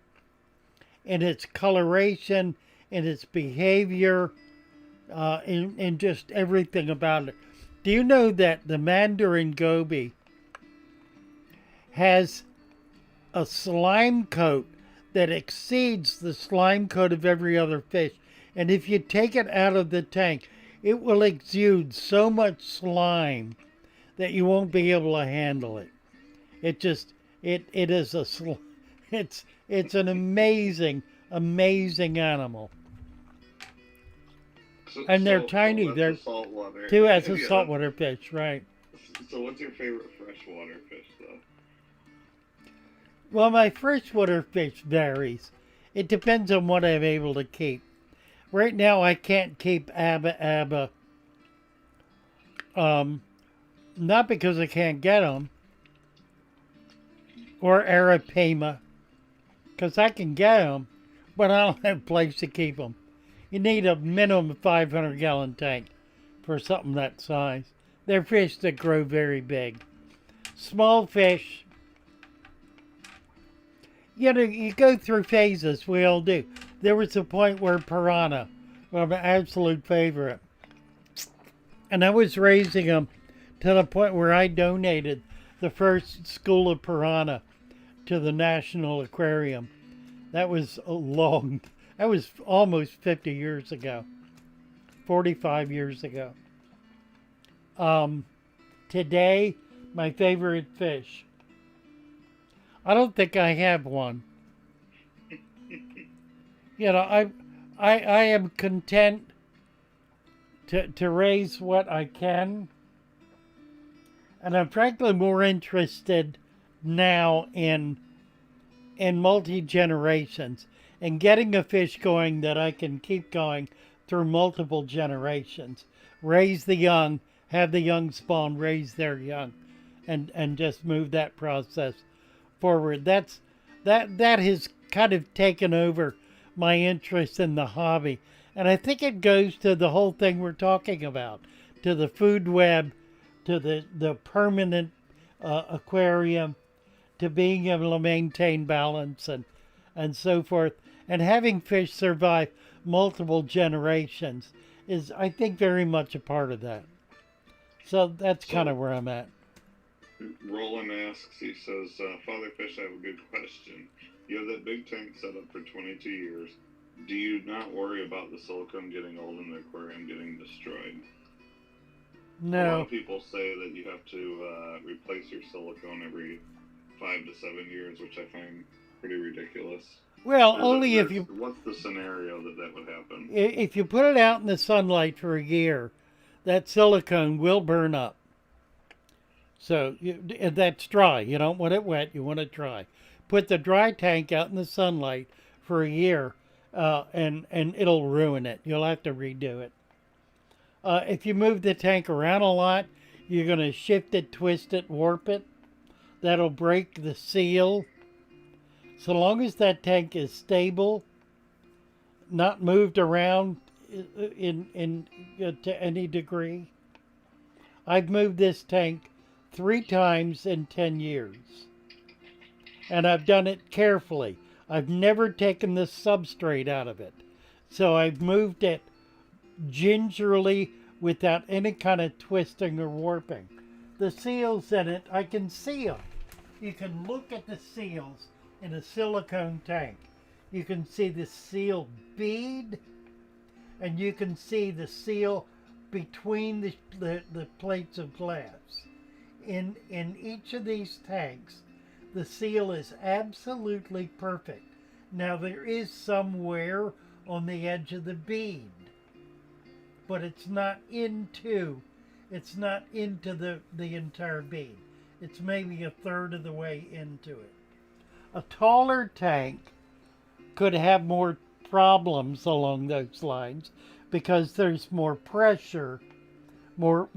In its coloration, in its behavior, in just everything about it. Do you know that the Mandarin Goby has a slime coat that exceeds the slime coat of every other fish? And if you take it out of the tank, it will exude so much slime that you won't be able to handle it. It just, it is it's an amazing animal. And they're tiny. They're saltwater. Too as a saltwater fish, right? So what's your favorite freshwater fish, though? Well, my freshwater fish varies. It depends on what I'm able to keep. Right now, I can't keep abba. Not because I can't get them, or arapema, because I can get them, but I don't have a place to keep them. You need a minimum 500-gallon tank for something that size. They're fish that grow very big. Small fish, you know, you go through phases. We all do. There was a point where piranha were my absolute favorite. And I was raising them to the point where I donated the first school of piranha to the National Aquarium. That was that was almost 50 years ago. 45 years ago. Today, my favorite fish. I don't think I have one. You know, I am content to raise what I can. And I'm frankly more interested now in multi-generations and getting a fish going that I can keep going through multiple generations. Raise the young, have the young spawn raise their young, and just move that process forward. That has kind of taken over my interest in the hobby. And I think it goes to the whole thing we're talking about, to the food web, to the permanent aquarium, to being able to maintain balance and so forth. And having fish survive multiple generations is, I think, very much a part of that. So that's kind of where I'm at. Roland asks, he says, FatherFish, I have a good question. You have that big tank set up for 22 years. Do you not worry about the silicone getting old and the aquarium getting destroyed? A lot No. of people say that you have to replace your silicone every 5 to 7 years, which I find pretty ridiculous. Well, only if you... What's the scenario that would happen? If you put it out in the sunlight for a year, that silicone will burn up. So that's dry. You don't want it wet. You want it dry. Put the dry tank out in the sunlight for a year, and it'll ruin it. You'll have to redo it. If you move the tank around a lot, you're going to shift it, twist it, warp it. That'll break the seal. So long as that tank is stable, not moved around to any degree. I've moved this tank 3 times in 10 years. And I've done it carefully. I've never taken the substrate out of it. So I've moved it gingerly without any kind of twisting or warping. The seals in it, I can see them. You can look at the seals in a silicone tank. You can see the seal bead, and you can see the seal between the plates of glass. In each of these tanks, the seal is absolutely perfect. Now there is some wear on the edge of the bead, but it's not into the entire bead. It's maybe a third of the way into it. A taller tank could have more problems along those lines because there's more pressure, more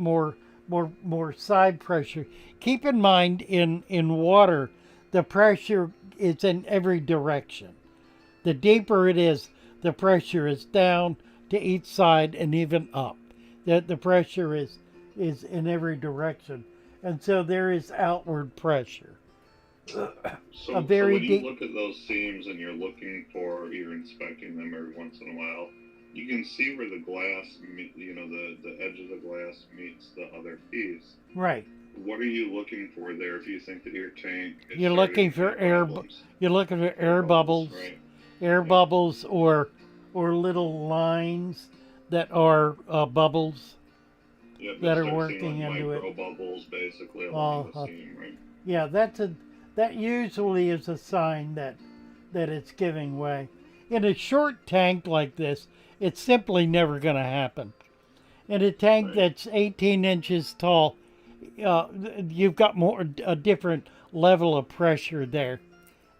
side pressure. Keep in mind, in water, the pressure is in every direction. The deeper it is, the pressure is down to each side and even up. The pressure is in every direction, and so there is outward pressure. So when you look at those seams and you're looking for, you're inspecting them every once in a while, you can see where the glass, the edge of the glass meets the other piece. Right. What are you looking for there if you think that your tank is You're looking for air bubbles, right. Air bubbles or little lines that are bubbles that are working into it. Micro bubbles basically along the seam, right? Yeah, that usually is a sign that it's giving way. In a short tank like this, it's simply never going to happen. In a tank that's 18 inches tall, you've got a different level of pressure there,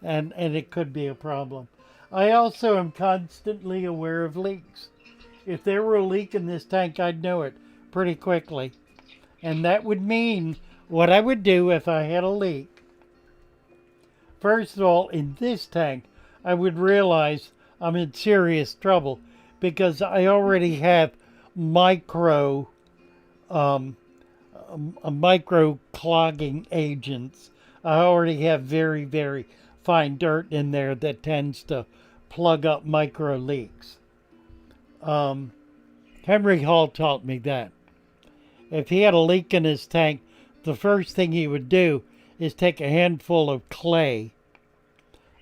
and it could be a problem. I also am constantly aware of leaks. If there were a leak in this tank, I'd know it pretty quickly. And that would mean what I would do if I had a leak. First of all, in this tank, I would realize I'm in serious trouble because I already have micro clogging agents. I already have very, very fine dirt in there that tends to plug up micro leaks. Henry Hall taught me that. If he had a leak in his tank, the first thing he would do is take a handful of clay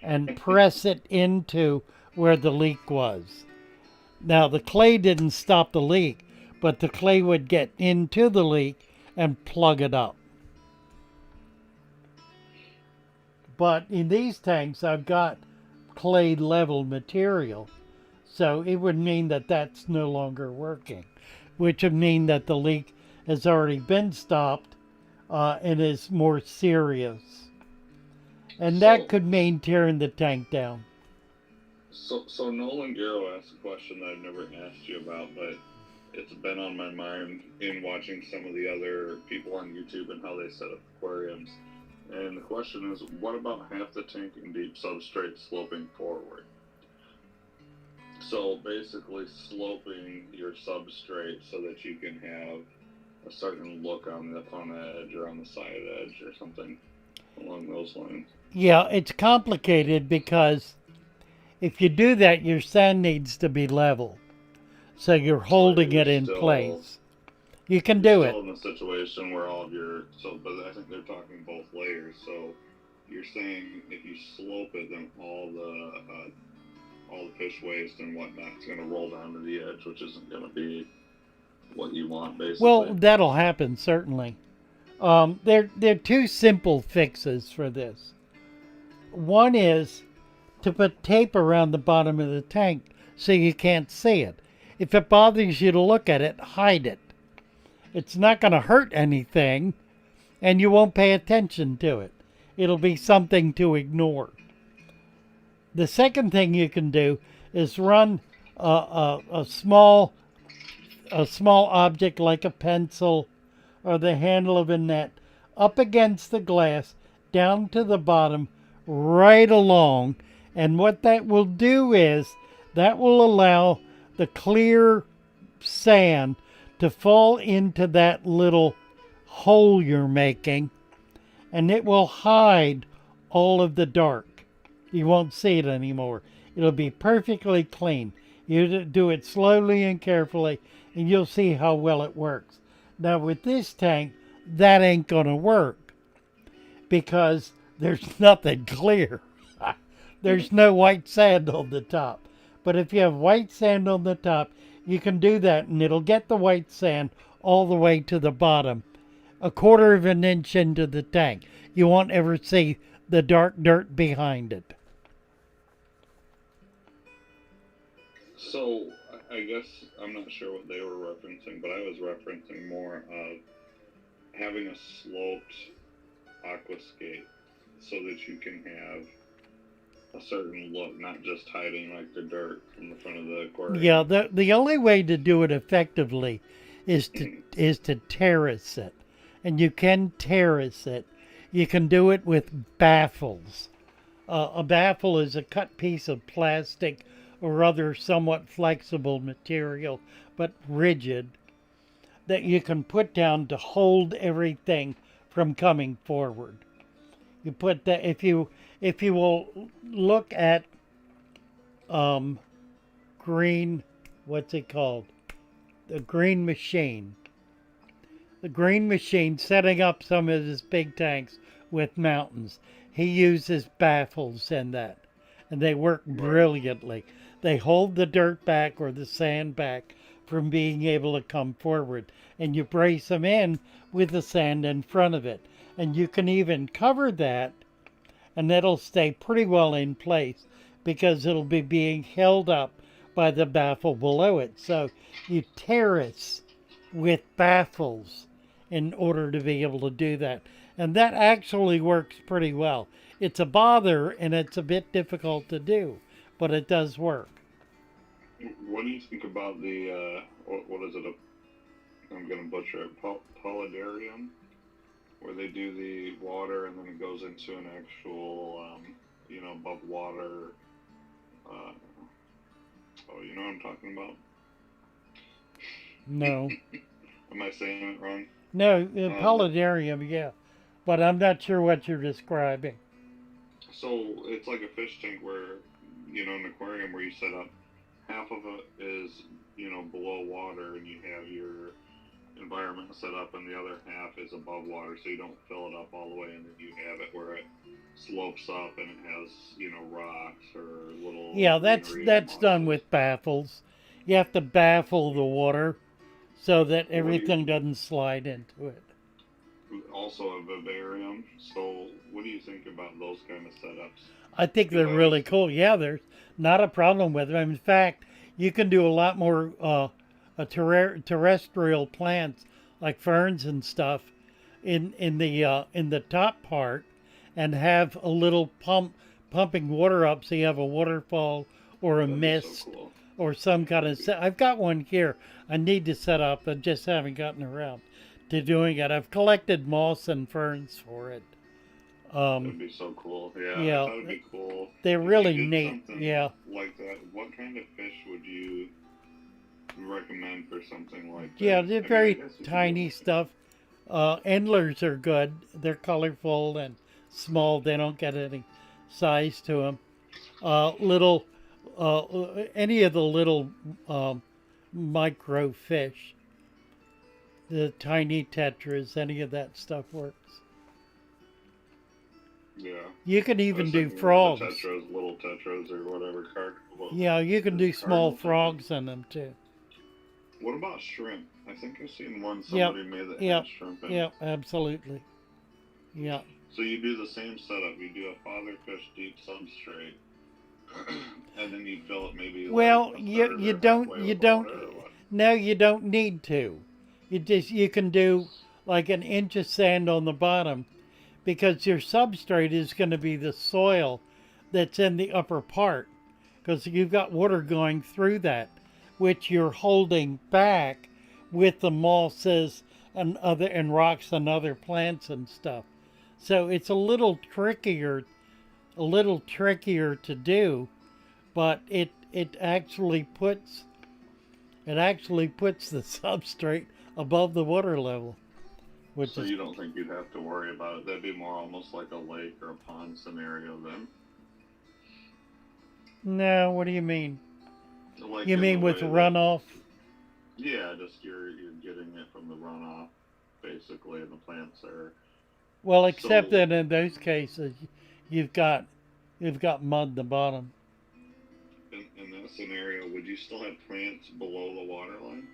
and press it into where the leak was. Now, the clay didn't stop the leak, but the clay would get into the leak and plug it up. But in these tanks, I've got clay level material, so it would mean that that's no longer working, which would mean that the leak has already been stopped and is more serious. And that could mean tearing the tank down. So Nolan Garrow asked a question that I've never asked you about, but it's been on my mind in watching some of the other people on YouTube and how they set up aquariums. And the question is, what about half the tank in deep substrate sloping forward? So basically sloping your substrate so that you can have a certain look on the edge or on the side edge or something along those lines. Yeah, it's complicated because if you do that, your sand needs to be level. So you're holding it in place. You can you're do it. still in a situation where all of your but I think they're talking both layers. So you're saying if you slope it, then all the fish waste and whatnot is going to roll down to the edge, which isn't going to be what you want, Well, basically. that'll happen certainly. There are two simple fixes for this. One is to put tape around the bottom of the tank so you can't see it. If it bothers you to look at it, hide it. It's not going to hurt anything, and you won't pay attention to it. It'll be something to ignore. The second thing you can do is run a small object like a pencil or the handle of a net up against the glass down to the bottom right along, and what that will do is that will allow the clear sand to fall into that little hole you're making, and it will hide all of the dark. You won't see it anymore. It'll be perfectly clean. You do it slowly and carefully, and you'll see how well it works. Now with this tank, that ain't gonna work because there's nothing clear. There's no white sand on the top. But if you have white sand on the top, you can do that, and it'll get the white sand all the way to the bottom, a quarter of an inch into the tank. You won't ever see the dark dirt behind it. So I guess I'm not sure what they were referencing, but I was referencing more of having a sloped aquascape so that you can have a certain look, not just hiding like the dirt from the front of the aquarium. Yeah, the only way to do it effectively is to terrace it, and you can terrace it. You can do it with baffles. A baffle is a cut piece of plastic or other somewhat flexible material, but rigid, that you can put down to hold everything from coming forward. You put that if you will look at green, what's it called? The green machine. The green machine setting up some of his big tanks with mountains. He uses baffles in that, and they work brilliantly. They hold the dirt back or the sand back from being able to come forward, and you brace them in with the sand in front of it. And you can even cover that, and it'll stay pretty well in place because it'll be being held up by the baffle below it. So you terrace with baffles in order to be able to do that. And that actually works pretty well. It's a bother and it's a bit difficult to do, but it does work. What do you think about the what is it? I'm going to butcher it. Polidarium, where they do the water and then it goes into an actual, above water. You know what I'm talking about? No. Am I saying it wrong? No, polidarium, yeah. But I'm not sure what you're describing. So it's like a fish tank where, an aquarium where you set up, half of it is, below water and you have your environment set up and the other half is above water so you don't fill it up all the way, and then you have it where it slopes up and it has, rocks or little... Yeah, that's done with baffles. You have to baffle the water so that everything doesn't slide into it. Also a vivarium. So what do you think about those kind of setups? I think they're really cool. Yeah, there's not a problem with them. In fact, you can do a lot more terrestrial plants like ferns and stuff in the top part, and have a little pumping water up so you have a waterfall or a mist or some kind of I've got one here I need to set up. I just haven't gotten around to doing it. I've collected moss and ferns for it. That'd be so cool. Yeah, yeah, I thought it'd be cool. They're really neat. Yeah. Like that. What kind of fish would you recommend for something like that? Yeah, they're very tiny stuff. Endlers are good. They're colorful and small. They don't get any size to them. Any of the little micro fish the tiny tetras, any of that stuff works. Yeah. You can even do The frogs. tetras, little tetras, or whatever. Yeah, you can do small frogs in them too. What about shrimp? I think I've seen one Yep. somebody made that Yep. had shrimp in. Yep. Absolutely. Yeah. So you do the same setup. You do a FatherFish deep substrate, and then you fill it maybe. Well, like you don't no, you don't need to. You can do like an inch of sand on the bottom, because your substrate is going to be the soil that's in the upper part, because you've got water going through that, which you're holding back with the mosses and rocks and other plants and stuff. So it's a little trickier to do, but it actually puts the substrate above the water level. So you don't think you'd have to worry about it? That'd be more almost like a lake or a pond scenario then? No, what do you mean? Like you mean with runoff? Yeah, just you're getting it from the runoff, basically, and the plants are... Well, except that in those cases, you've got mud at the bottom. In that scenario, would you still have plants below the water line?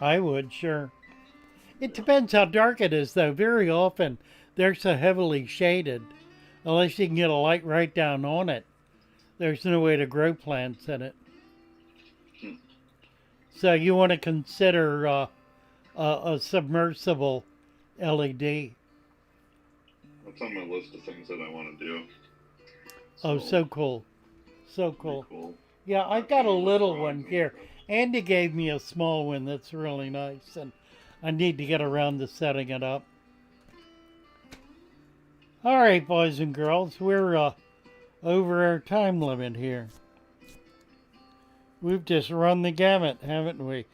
I would, sure. It depends how dark it is, though. Very often, they're so heavily shaded, unless you can get a light right down on it, there's no way to grow plants in it. So you want to consider a submersible LED. That's on my list of things that I want to do. So cool. So cool. Cool. Yeah, I've got a little one here. Andy gave me a small one that's really nice, and I need to get around to setting it up. All right, boys and girls, we're over our time limit here. We've just run the gamut, haven't we?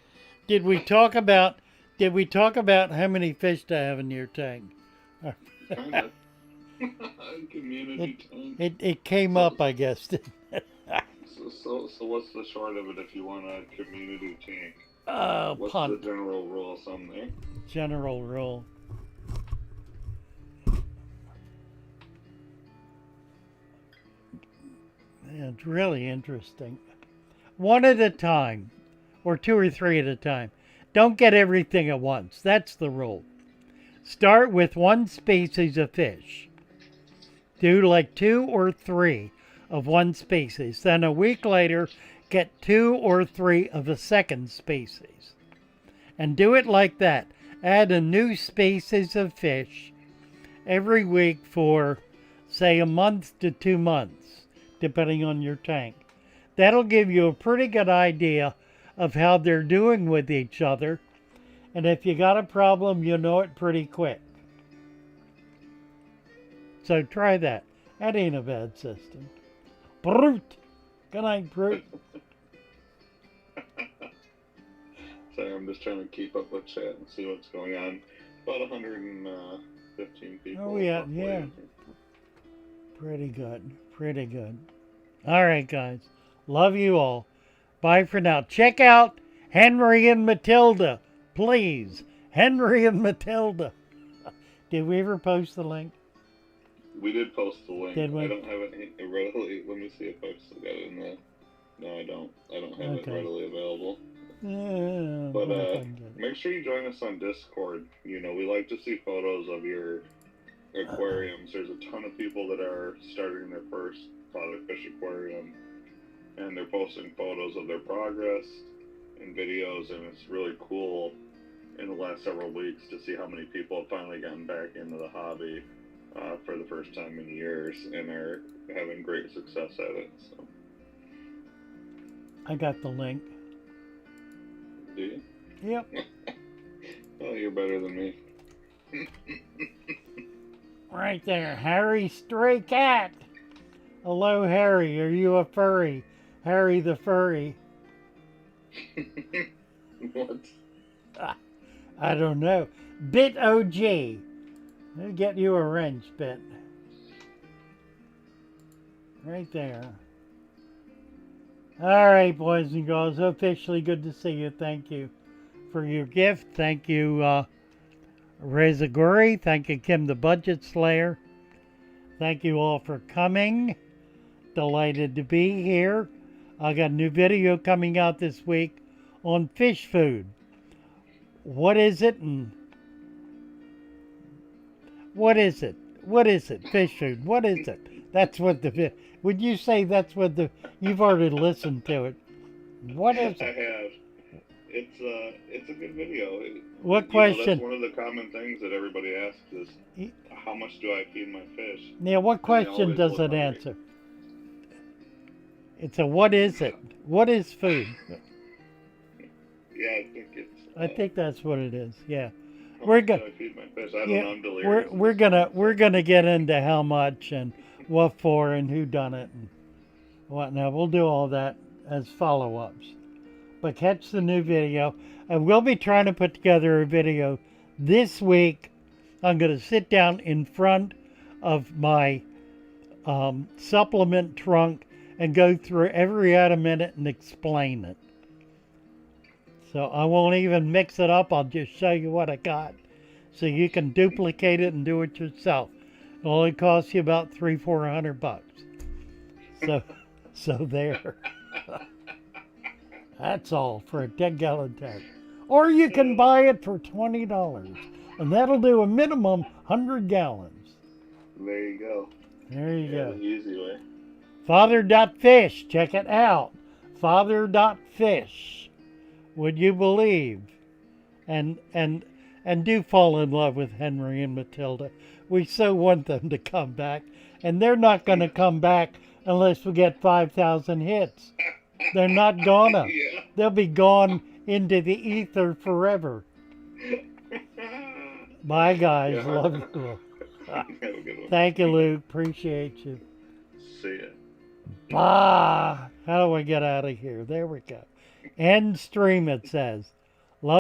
Did we talk about how many fish to have in your tank? Kind of. Community tank. It came up, I guess. So what's the short of it if you want a community tank? What's Punt. the general rule of thumb there? General rule. Yeah, it's really interesting. One at a time, or two or three at a time. Don't get everything at once. That's the rule. Start with one species of fish. Do like 2 or 3 of one species. Then a week later, get 2 or 3 of a second species. And do it like that. Add a new species of fish every week for, say, a month to 2 months, depending on your tank. That'll give you a pretty good idea of how they're doing with each other. And if you got a problem, you'll know it pretty quick. So try that. That ain't a bad system. Brute. Good night, Brute. Sorry, I'm just trying to keep up with chat and see what's going on. About 115 people. Oh, yeah, yeah. Pretty good. Pretty good. All right, guys. Love you all. Bye for now. Check out Henry and Matilda, please. Henry and Matilda. Did we ever post the link? We did post the link. Did we? I don't have it readily. Let me see if I've still got it in there. No, I don't. I don't have it readily available. But make sure you join us on Discord. You know, we like to see photos of your aquariums. There's a ton of people that are starting their first FatherFish aquarium, and they're posting photos of their progress and videos, and it's really cool in the last several weeks to see how many people have finally gotten back into the hobby for the first time in years and are having great success at it. So. I got the link. Do you? Yep. Oh, you're better than me. Right there, Harry Stray Cat. Hello, Harry. Are you a furry? Harry the furry. What? I don't know. Bit OG. I'll get you a wrench, Bit. Right there. All right, boys and girls. Officially good to see you. Thank you for your gift. Thank you, Reza Guri. Thank you, Kim the Budget Slayer. Thank you all for coming. Delighted to be here. I got a new video coming out this week on fish food. What is it and what is it? What is it? Fish food. What is it? That's what the would you say that's what the you've already listened to it. What is it? I have. It's a good video. What question? That's one of the common things that everybody asks is, how much do I feed my fish? Yeah, what question does it answer? It's a what is it? What is food? Yeah, I think it's. I think that's what it is. Yeah, we're gonna. I feed my fish. I don't know. I'm delirious. We're gonna get into how much and what for and who done it and whatnot. We'll do all that as follow-ups. But catch the new video. I will be trying to put together a video this week. I'm going to sit down in front of my supplement trunk and go through every item in it and explain it. So I won't even mix it up. I'll just show you what I got so you can duplicate it and do it yourself. It only costs you about $300-400. So there. That's all for a 10-gallon tank. Or you can buy it for $20, and that'll do a minimum 100 gallons. There you go. There you go. The easy way. Father.fish, check it out. Father.fish. Would you believe? And do fall in love with Henry and Matilda. We so want them to come back, and they're not going to come back unless we get 5,000 hits. They're not gonna. Yeah. They'll be gone into the ether forever. Bye, guys. Yeah. Love you. Have a good one. Thank you, Luke. Appreciate you. See ya. Bye. How do I get out of here? There we go. End stream, it says.